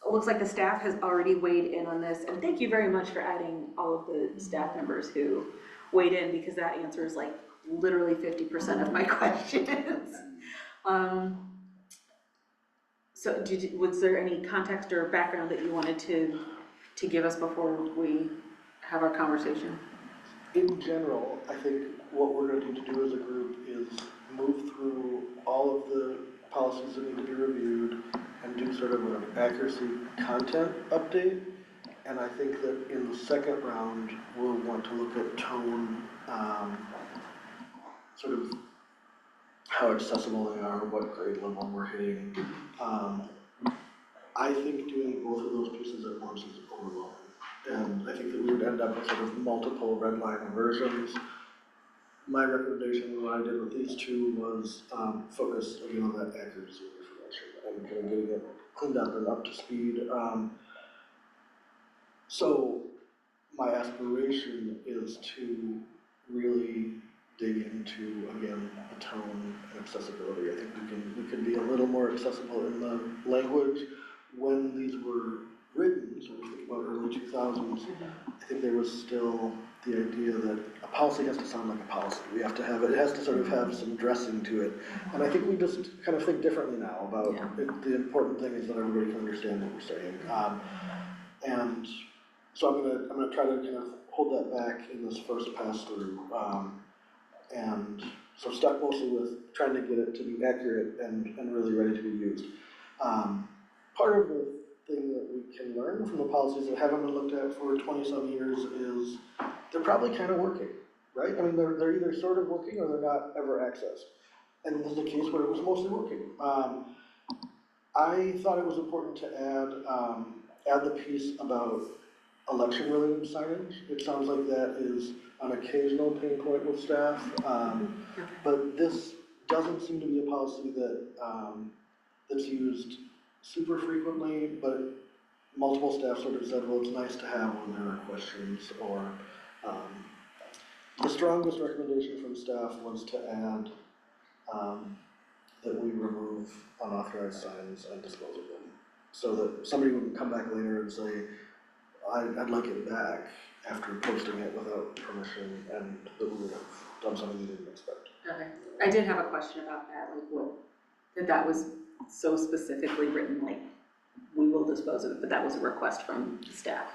It looks like the staff has already weighed in on this, and thank you very much for adding all of the staff members who weighed in, because that answers like literally 50% of my questions. So was there any context or background that you wanted to give us before we have our conversation? In general, I think what we're going to need to do as a group is move through all of the policies that need to be reviewed and do sort of an accuracy content update. And I think that in the second round, we'll want to look at tone, sort of how accessible they are, what grade level we're hitting. I think doing both of those pieces at once is overwhelming. And I think that we would end up with sort of multiple red line versions. My recommendation, what I did with these 2 was focus again on that accuracy of information and kind of getting it cleaned up and up to speed. So my aspiration is to really dig into, again, the tone and accessibility. I think we can be a little more accessible in the language. When these were written, so we think about early 2000s, I think there was still the idea that a policy has to sound like a policy. We have to have it has to sort of have some dressing to it. And I think we just kind of think differently now about the important thing is that everybody can understand what we're saying. And so I'm gonna try to kind of hold that back in this first pass through. And so stuck mostly with trying to get it to be accurate and really ready to be used. Part of the thing that we can learn from the policies that haven't been looked at for 20-some years is they're probably kind of working, right? I mean, they're either sort of working or they're not ever accessed. And this is a case where it was mostly working. I thought it was important to add the piece about election-related signage. It sounds like that is an occasional pain point with staff, but this doesn't seem to be a policy that that's used super frequently, but multiple staff sort of said, well, it's nice to have when there are questions, or the strongest recommendation from staff was to add that we remove unauthorized signs and dispose of them, so that somebody wouldn't come back later and say, I'd like it back after posting it without permission, and that we would have done something we didn't expect. Okay, I did have a question about that, like what, that was so specifically written, like, we will dispose of it, but that was a request from staff.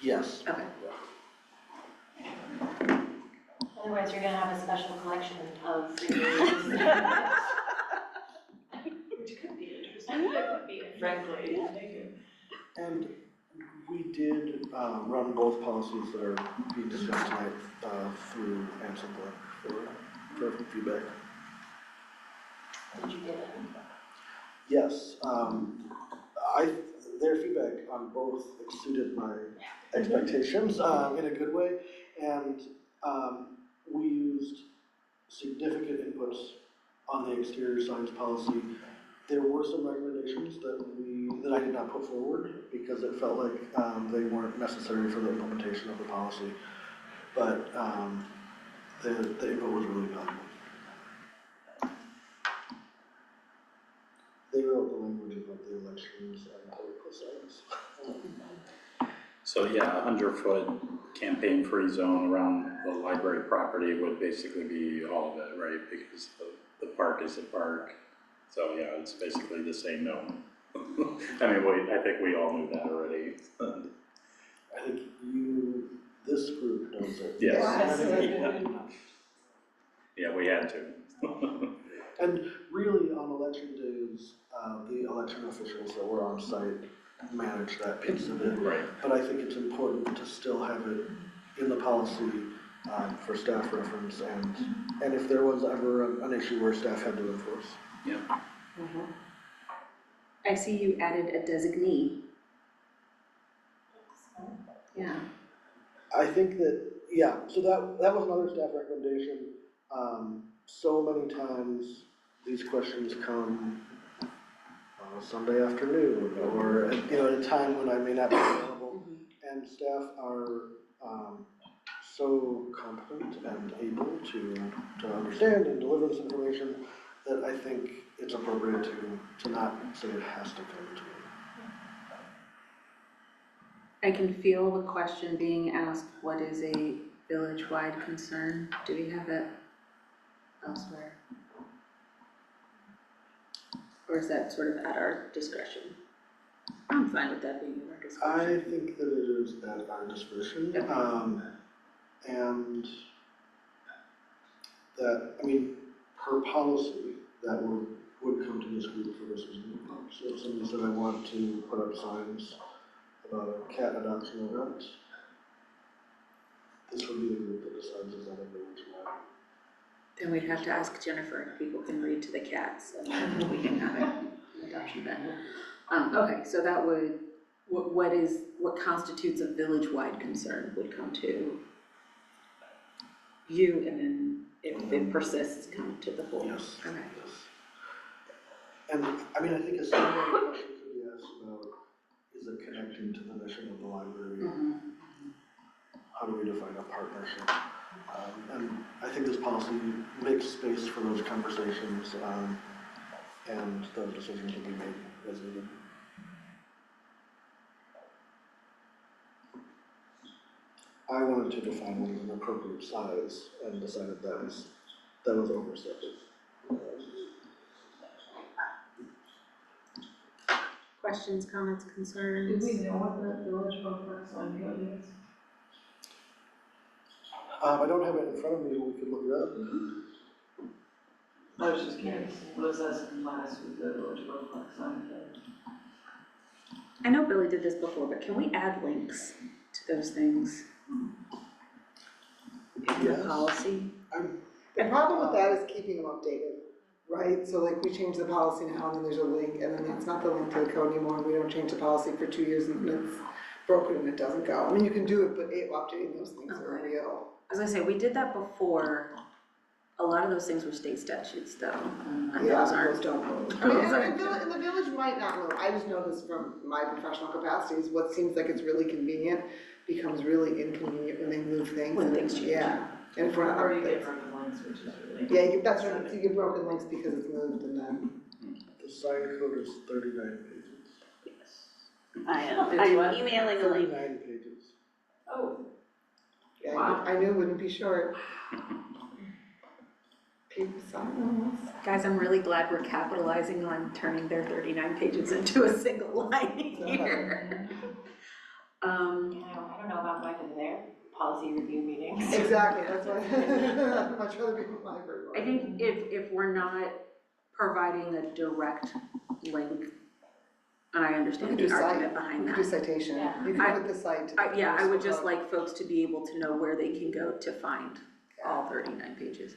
Yes. Okay. Otherwise, you're gonna have a special collection of Which could be interesting. Frankly. And we did run both policies that are being discussed tonight through Amazon for feedback. Did you get it? Yes, their feedback on both exceeded my expectations in a good way, and we used significant inputs on the exterior signs policy. There were some recommendations that I did not put forward because it felt like they weren't necessary for the implementation of the policy, but the input was really valuable. They wrote the language about the elections and political signs. So yeah, 100-foot campaign-free zone around the library property would basically be all of it, right? Because park is a park. So, yeah, it's basically the same note. I mean, I think we all knew that already. I think this group knows it. Yes. Yes. Yeah, we had to. And really, on election days, the election officials that were on site manage that piece of it. Right. But I think it's important to still have it in the policy for staff reference and if there was ever an issue where staff had to enforce. Yeah. I see you added a designee. Yeah. I think that, yeah, so that was another staff recommendation. So many times these questions come on a Sunday afternoon or, at a time when I may not be available. And staff are so competent and able to understand and deliver this information that I think it's appropriate to not say it has to come to me. I can feel the question being asked, what is a village-wide concern? Do we have it elsewhere? Or is that sort of at our discretion? I'm fine with that being at our discretion. I think that it is at our discretion, and that, I mean, per policy, that would come to this group for this reason. So if somebody said, I want to put up signs about a cat adoption event, this would be the group that decides is that a village wide. Then we'd have to ask Jennifer if people can read to the cats, and we can have an adoption event. Okay, so that would, what constitutes a village-wide concern would come to you, and then if it persists, come to the board. Yes. Okay. Yes. And, I mean, I think a similar question could be asked about, is it connecting to the mission of the library? How do we define a partnership? And I think this policy makes space for those conversations, and those decisions will be made as needed. I wanted to define what is an appropriate size and decided that was overstepping. Questions, comments, concerns? Do we know what the village road works on here is? I don't have it in front of me, but we could look it up. I was just curious, what does that complies with the village road works on here? I know Billy did this before, but can we add links to those things in the Yes. policy? The problem with that is keeping them updated, right? So like we change the policy now and then there's a link and then it's not the link to the code anymore and we don't change the policy for 2 years and then it's broken and it doesn't go. I mean, you can do it, but updating those things are Okay. real. As I say, we did that before. A lot of those things were state statutes though, and Yeah, those aren't. those don't move. I Those mean, aren't. and the village might not move. I just know this from my professional capacities. What seems like it's really convenient becomes really inconvenient when they move things. When and things change. Yeah. And if we're not. Or you get broken links, which is really. Yeah, that's right. You get broken links because it's moved and then. The sign code is 39 pages. I'm what? emailing a link. 39 pages. Oh, Yeah, Wow. I knew it wouldn't be short. People sign Guys, I'm really glad we're capitalizing on turning their 39 pages into a single line here. I don't know about going to their policy review meetings. Exactly, that's why I'd much rather be in the library. I think if we're not providing a direct link, and I understand the argument behind You could do that. citation. Yeah. You could put the site. to the Yeah, I would municipal just code. like folks to be able to know where they can go to find all 39 pages.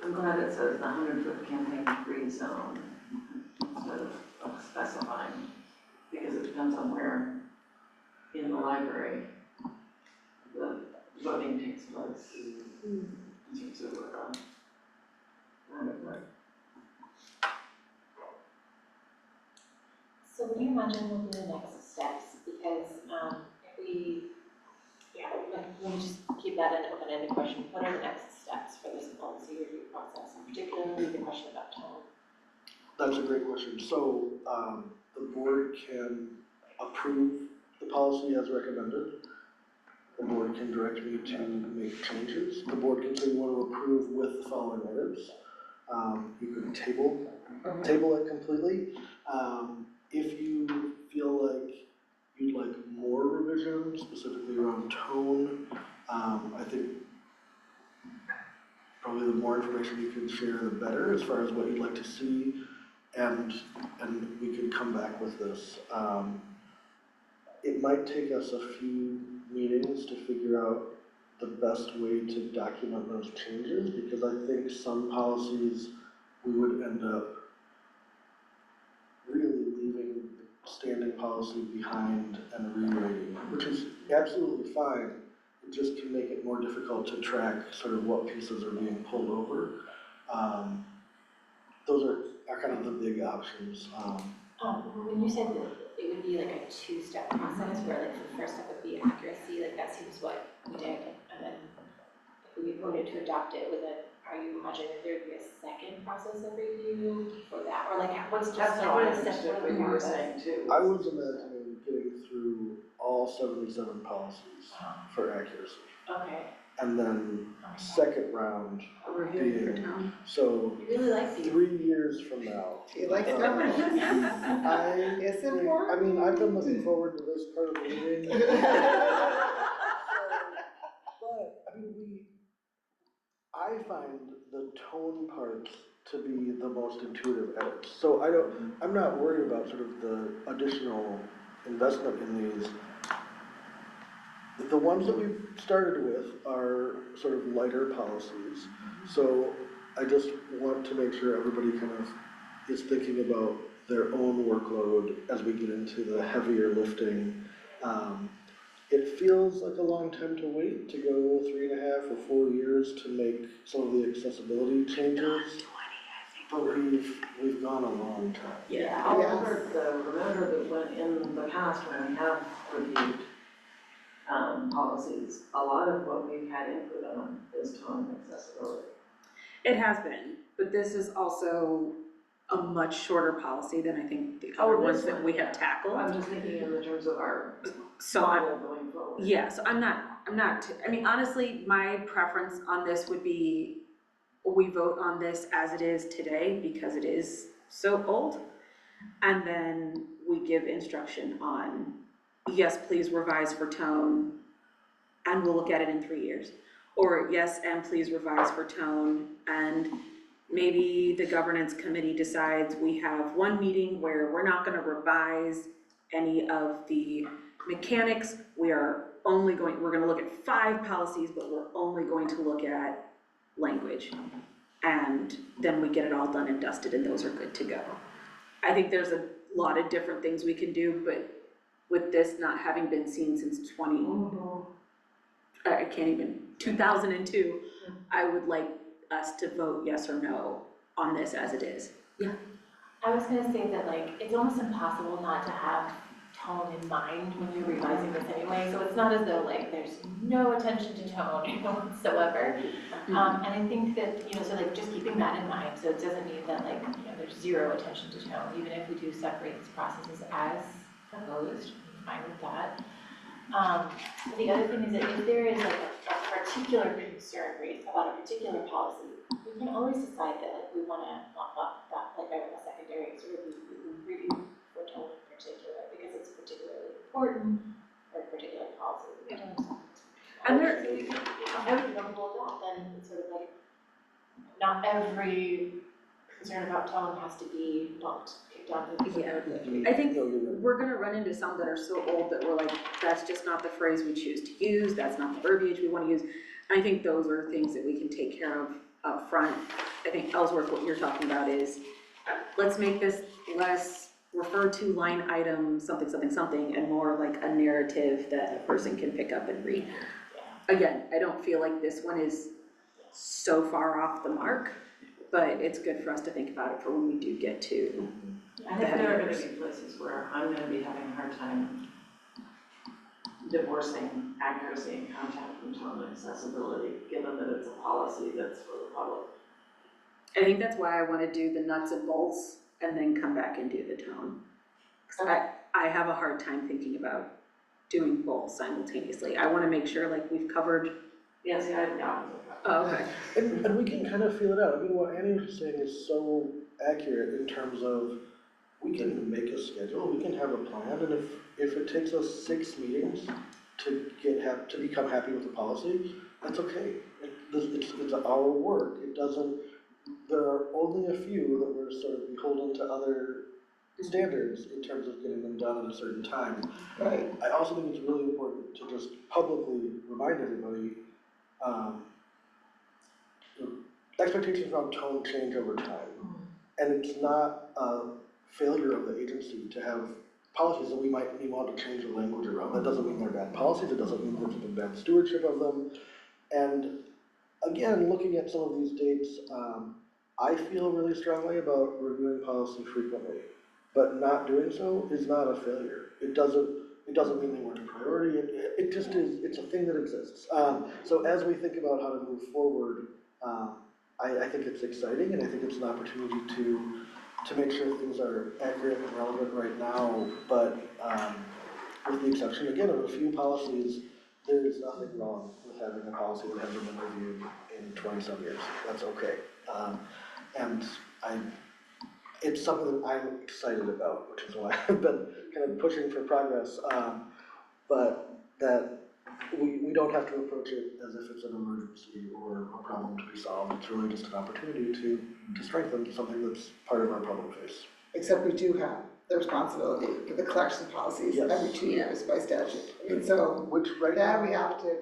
I'm glad it says the 100-foot campaign-free zone instead of specifying, because it depends on where in the library the voting takes place. In terms of 100-foot. So what do you imagine will be the next steps? Because if we, let me just keep that an open-ended question. What are the next steps for this policy review process, and particularly the question about tone? That's a great question. So, the board can approve the policy as recommended. the board can direct me to make changes. The board can say you want to approve with the following edits. You could table it completely. If you feel like you'd like more revisions, specifically around tone, I think probably the more information you can share, the better, as far as what you'd like to see, and we can come back with this. It might take us a few meetings to figure out the best way to document those changes, because I think some policies we would end up really leaving the standing policy behind and rewriting, which is absolutely fine. It just can make it more difficult to track sort of what pieces are being pulled over. Those are kind of the big options. When you said that it would be like a two-step process, where like the first step would be accuracy, like that seems what we did, and then if we voted to adopt it, are you imagining that there would be a second process of review for that, or like what's just That's how what I is understood what you were saying too. I was imagining getting through all 77 policies for accuracy. Okay. And then second round Review for being, town. so You really like these. 3 years from now. Do you like it? It's I important. mean, I've been looking forward to this part of the meeting. But, I mean, I find the tone part to be the most intuitive edits. So I'm not worried about sort of the additional investment in these. The ones that we've started with are sort of lighter policies. So I just want to make sure everybody kind of is thinking about their own workload as we get into the heavier lifting. It feels like a long time to wait to go 3.5 or 4 years to make some of the accessibility changes. But we've gone a long time. Yeah, however, remember that when, in the past, when we have reviewed policies, a lot of what we've had input on is tone and accessibility. It has been, but this is also a much shorter policy than I think the other ones that we have tackled. I'm just thinking in the terms of our So model going forward. yeah, so I mean, honestly, my preference on this would be we vote on this as it is today because it is so old. And then we give instruction on, yes, please revise for tone, and we'll look at it in 3 years. Or yes, and please revise for tone, and maybe the governance committee decides we have one meeting where we're not gonna revise any of the mechanics. We're gonna look at 5 policies, but we're only going to look at language. And then we get it all done and dusted, and those are good to go. I think there's a lot of different things we can do, but with this not having been seen since 2002, I would like us to vote yes or no on this as it is. Yeah. I was gonna say that like, it's almost impossible not to have tone in mind when you're revising this anyway, so it's not as though like there's no attention to tone whatsoever. And I think that, so like just keeping that in mind, so it doesn't mean that like, there's zero attention to tone, even if we do separate these processes as proposed, I'm fine with that. The other thing is that if there is like a particular concern raised about a particular policy, we can always decide that like we wanna bump up that, like a secondary sort of review for tone in particular, because it's particularly important for a particular policy. And I would be comfortable with that, then it's sort of like, not every concern about tone has to be bumped, kicked down to the. Yeah. I think we're gonna run into some that are so old that we're like, that's just not the phrase we choose to use, that's not the verbiage we wanna use. I think those are things that we can take care of up front. I think Ellsworth, what you're talking about is, let's make this less refer to line item something, something, something, and more like a narrative that a person can pick up and read. Again, I don't feel like this one is so far off the mark, but it's good for us to think about it for when we do get to. I think there are gonna be places where I'm gonna be having a hard time divorcing accuracy and content from tone and accessibility, given that it's a policy that's for the public. I think that's why I wanna do the nuts and bolts and then come back and do the tone. 'Cause I have a hard time thinking about doing both simultaneously. I wanna make sure like we've covered, Yes, yeah, I have no. oh, okay. And we can kind of feel it out. I mean, what Annie was saying is so accurate in terms of, we can make a schedule, we can have a plan, and if it takes us 6 meetings to to become happy with the policy, that's okay. It's our work. It doesn't, there are only a few that we're sort of beholden to other standards in terms of getting them done at a certain time. Right. I also think it's really important to just publicly remind everybody, expectations around tone change over time. And it's not a failure of the agency to have policies that we want to change the language around. That doesn't mean they're bad policies, it doesn't mean there's been bad stewardship of them. And again, looking at some of these dates, I feel really strongly about reviewing policy frequently, but not doing so is not a failure. It doesn't mean they weren't a priority, it just is, it's a thing that exists. So as we think about how to move forward, I think it's exciting, and I think it's an opportunity to make sure things are accurate and relevant right now, but with the exception, again, of a few policies, there is nothing wrong with having a policy that hasn't been reviewed in 20-some years. That's okay. And it's something that I'm excited about, which is why I've been kind of pushing for progress, but that we don't have to approach it as if it's an emergency or a problem to be solved. It's really just an opportunity to strengthen something that's part of our public face. Except we do have the responsibility for the collection policies Yes. every 2 years by statute. And so Which right that now, we have to,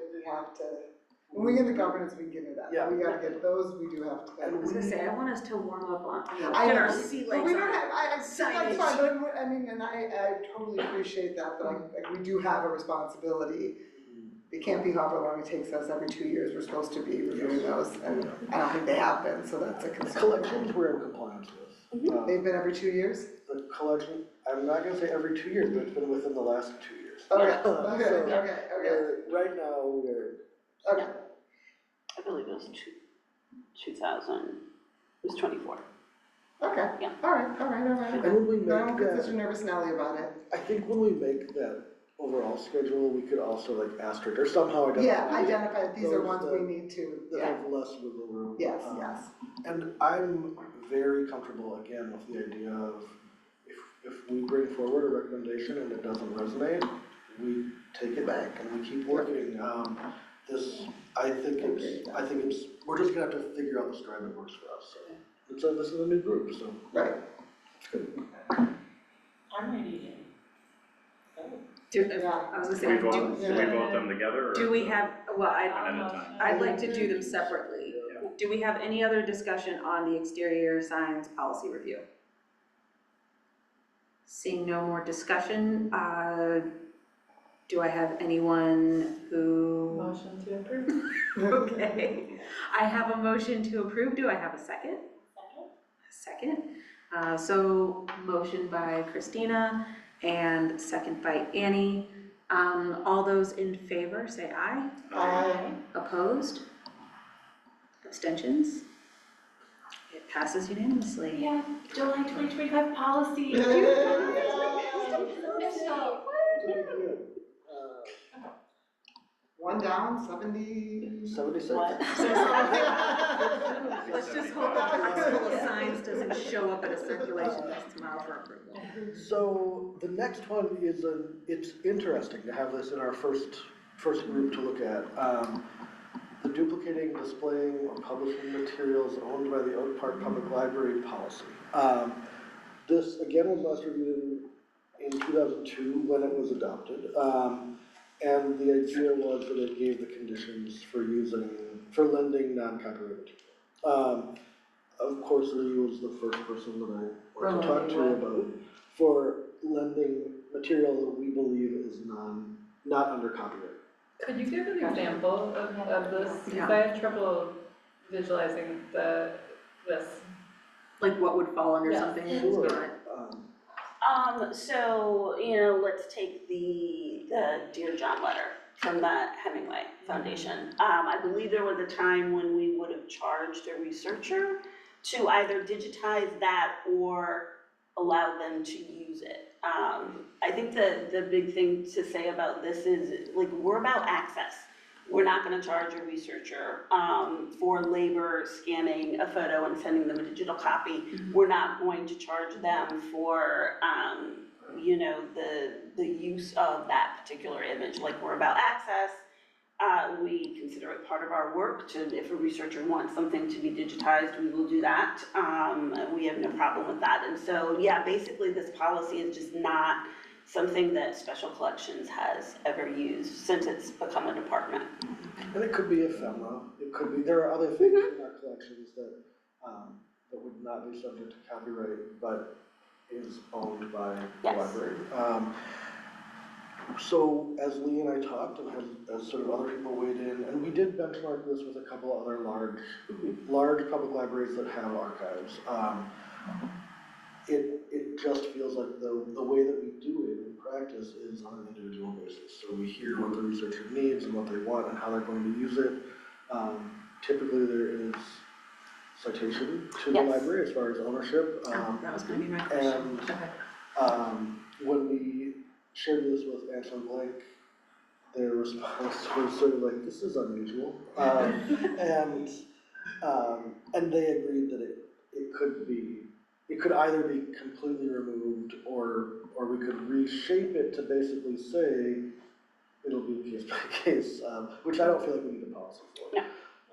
when we get the governance, we can get into that. Yeah. We gotta get those, we do have to. And I was gonna say, I want us to warm up on, I get know, our sea but legs we don't on. have, that's signage. fine, but I mean, and I totally appreciate that, but like, we do have a responsibility. It can't be however long it takes us, every 2 years, we're supposed to be reviewing those, and I don't think they have been, so that's a concern. collections we're in compliance with. They've been every 2 years? The collection, I'm not gonna say every 2 years, but it's been within the last 2 years. Okay, So, okay. Right now, we're, Okay, I believe it was 2000, it was 24. okay, Yeah. all right. and when we No, make because that, such a nervous Nelly about it. I think when we make that overall schedule, we could also like asterisk or somehow identify. Yeah, identify, these are those ones that- we need to, That yeah, have less wiggle room. yes, yes. And I'm very comfortable, again, with the idea of if we bring forward a recommendation and it doesn't resonate, we take it back and we keep working. I think it's, we're just gonna have to figure out the stride that works for us. So this is a new group, so Right. it's good. I'm ready I was gonna Should we say, vote, should we vote them together or? do we have, well, One at a time. I'd like to do them separately. Do we have any other discussion on the exterior signs policy review? Seeing no more discussion, do I have anyone who? Motion to approve. Okay, I have a motion to approve, do I have a second? Second. So motion by Christina and second by Annie. All those in favor, say aye. Opposed? Abstentions? It passes unanimously. We have July 2025 policy. One down, 70. 76. Let's just hope that Constable of Signs doesn't show up at a circulation next tomorrow for approval. So the next one is it's interesting to have this in our first group to look at. The duplicating, displaying, or publishing materials owned by the Oak Park Public Library policy. This again was last reviewed in 2002 when it was adopted. And the idea was that it gave the conditions for lending non-copyrighted material. Of course, Lee was the first person that I want to talk to about for lending material that we believe is not under copyright. Could you give an example of this? Because Yeah. I have trouble visualizing this. Like what would fall under Yes. something that's Sure. not? So, let's take the Dear John letter from the Hemingway Foundation. I believe there was a time when we would have charged a researcher to either digitize that or allow them to use it. I think the big thing to say about this is, like, we're about access. We're not gonna charge a researcher, for labor scanning a photo and sending them a digital copy. We're not going to charge them for, you know, the use of that particular image. Like, we're about access. We consider it part of our work to, if a researcher wants something to be digitized, we will do that. We have no problem with that. And so, yeah, basically this policy is just not something that Special Collections has ever used since it's become a department. And it could be ephemera, it could be, there are other things in our collections that, that would not be subject to copyright, but is owned by the Yes. library. So as Lee and I talked, and as sort of other people weighed in, and we did benchmark this with a couple other large public libraries that have archives. It just feels like the way that we do it in practice is on an individual basis. So we hear what the researcher needs and what they want and how they're going to use it. Typically there is citation to the Yes. library as far as ownership. That was gonna be my question. And when we shared this with Anton Blank, their response was sort of like, this is unusual. And they agreed that it could either be completely removed or we could reshape it to basically say it'll be case by case, which I don't feel like we need a policy for. No.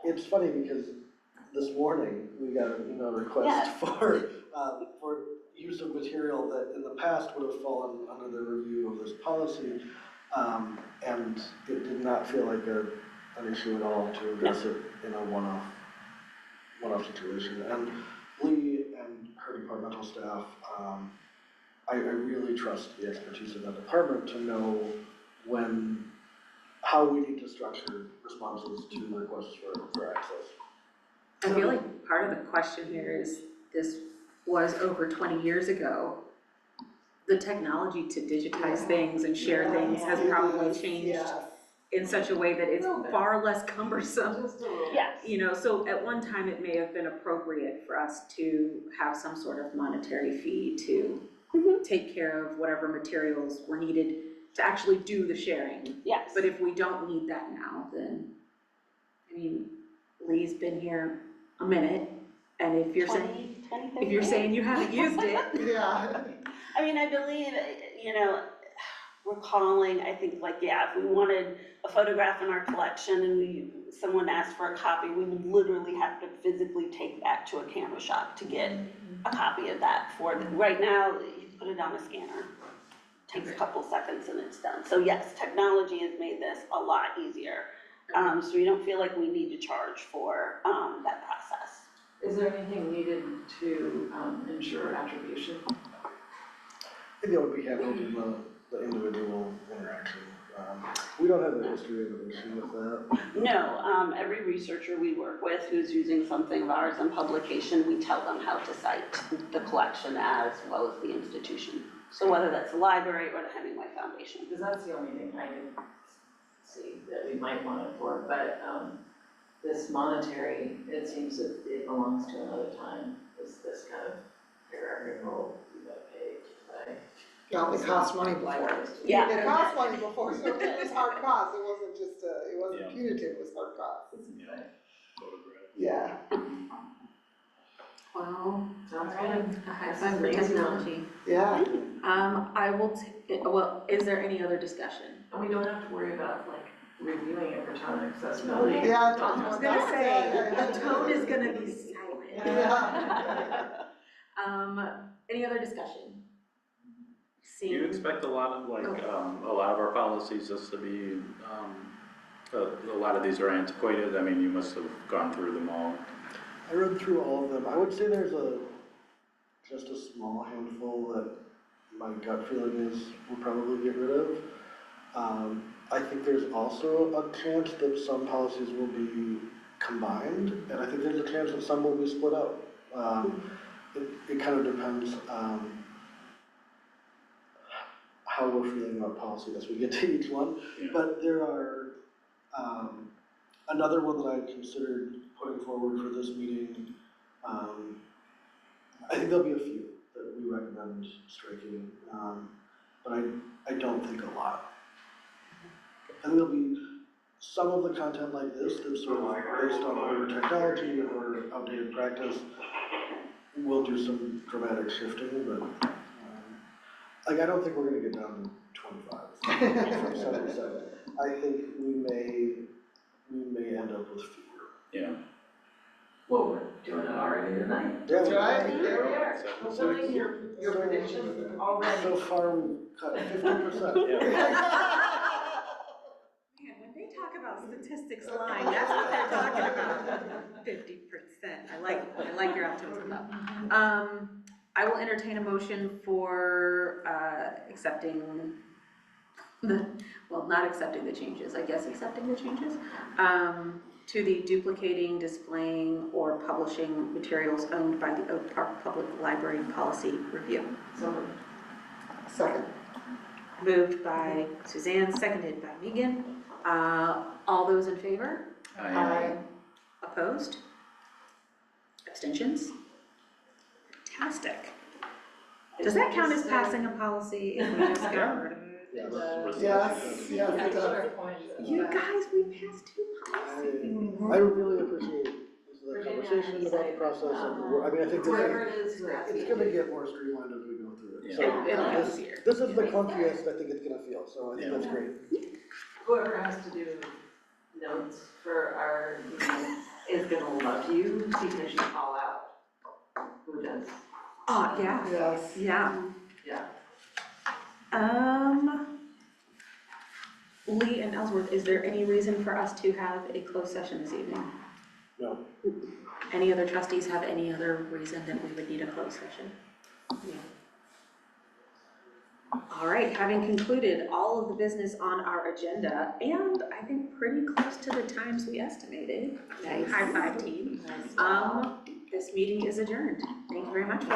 It's funny because this morning we got an email request Yes. for use of material that in the past would have fallen under the review of this policy, and it did not feel like an issue at all to address it in a one-off situation. And Lee and her departmental staff, I really trust the expertise of that department to know how we need to structure responses to requests for access. I feel like part of the question here is, this was over 20 years ago. The technology to digitize things and share things has probably changed in such a way that it's far less cumbersome. Yes. You know, so at one time it may have been appropriate for us to have some sort of monetary fee to take care of whatever materials were needed to actually do the sharing. Yes. But if we don't need that now, then, I mean, Lee's been here a minute, and if you're saying, 20, if you're saying you haven't used it, Yeah. I mean, I believe, you know, recalling, I think, like, yeah, if we wanted a photograph in our collection and someone asked for a copy, we would literally have to physically take that to a camera shop to get a copy of that for them. Right now, you put it on a scanner, takes a couple seconds and it's done. So yes, technology has made this a lot easier. So we don't feel like we need to charge for that process. Is there anything needed to ensure attribution? I think that would be handled in the individual interaction. We don't have a history of an issue with that. No, every researcher we work with who's using something of ours in publication, we tell them how to cite the collection as well as the institution. So whether that's the library or the Hemingway Foundation. Because that's the only thing I can see that we might want it for, but this monetary, it seems that it belongs to another time, this kind of hierarchical, you gotta pay by. Yeah, it cost money before. Yeah. It cost money before, so it was hard cost, it wasn't just, it wasn't Yeah. punitive, it was hard cost. Yeah. Photograph. Yeah. well, Sounds a high This five is for lazy technology. Yeah. I will take, well, is there any other discussion? And we don't have to worry about like reviewing it for tone and accessibility. Yeah, I was gonna say, the tone is gonna be silent. Yeah. Any other discussion? Do you expect a lot of, like, a lot of our policies just to be, a lot of these are antiquated? I mean, you must have gone through them all. I read through all of them. I would say there's just a small handful that my gut feeling is we'll probably get rid of. I think there's also a chance that some policies will be combined, and I think there's a chance that some will be split out. It kind of depends how we're feeling about policy as we get to each one. Yeah. But there are, another one that I considered putting forward for this meeting, I think there'll be a few that we recommend striking, but I don't think a lot. I think there'll be some of the content like this that's sort of based on older technology or outdated practice. We'll do some dramatic shifting, but, like, I don't think we're gonna get down to 25 from 77. I think we may end up with fewer. Yeah. Well, we're doing it already tonight. That's right. There we are. 76. Fulfilling your predictions already. So far, we've cut 50%. Man, when they talk about statistics lying, that's what they're talking about. 50%. I like your optimism though. I will entertain a motion for accepting not accepting the changes, I guess accepting the changes, to the duplicating, displaying, or publishing materials owned by the Oak Park Public Library Policy Review. So, Second. Moved by Suzanne, seconded by Megan. All those in favor? Aye. Opposed? Abstentions? Fantastic. Does that count as passing a policy if we just got rid of it? Yes, yes, it does. You guys, we passed 2 policies. I really appreciate the conversation about the process and the work. I mean, I think whoever it is who has it's the gonna get more streamlined as we go through it. Yeah. So It'll get this- easier. This is the clunkiest I think it's gonna feel, so I think Yeah. that's great. Whoever has to do notes for our meeting is gonna love you because you call out who does, Oh, yeah, Yes. yeah. yeah. Lee and Ellsworth, is there any reason for us to have a closed session this evening? No. Any other trustees have any other reason that we would need a closed session? All right, having concluded all of the business on our agenda, and I think pretty close to the times we estimated, high five team, this meeting is adjourned. Thank you very much, folks.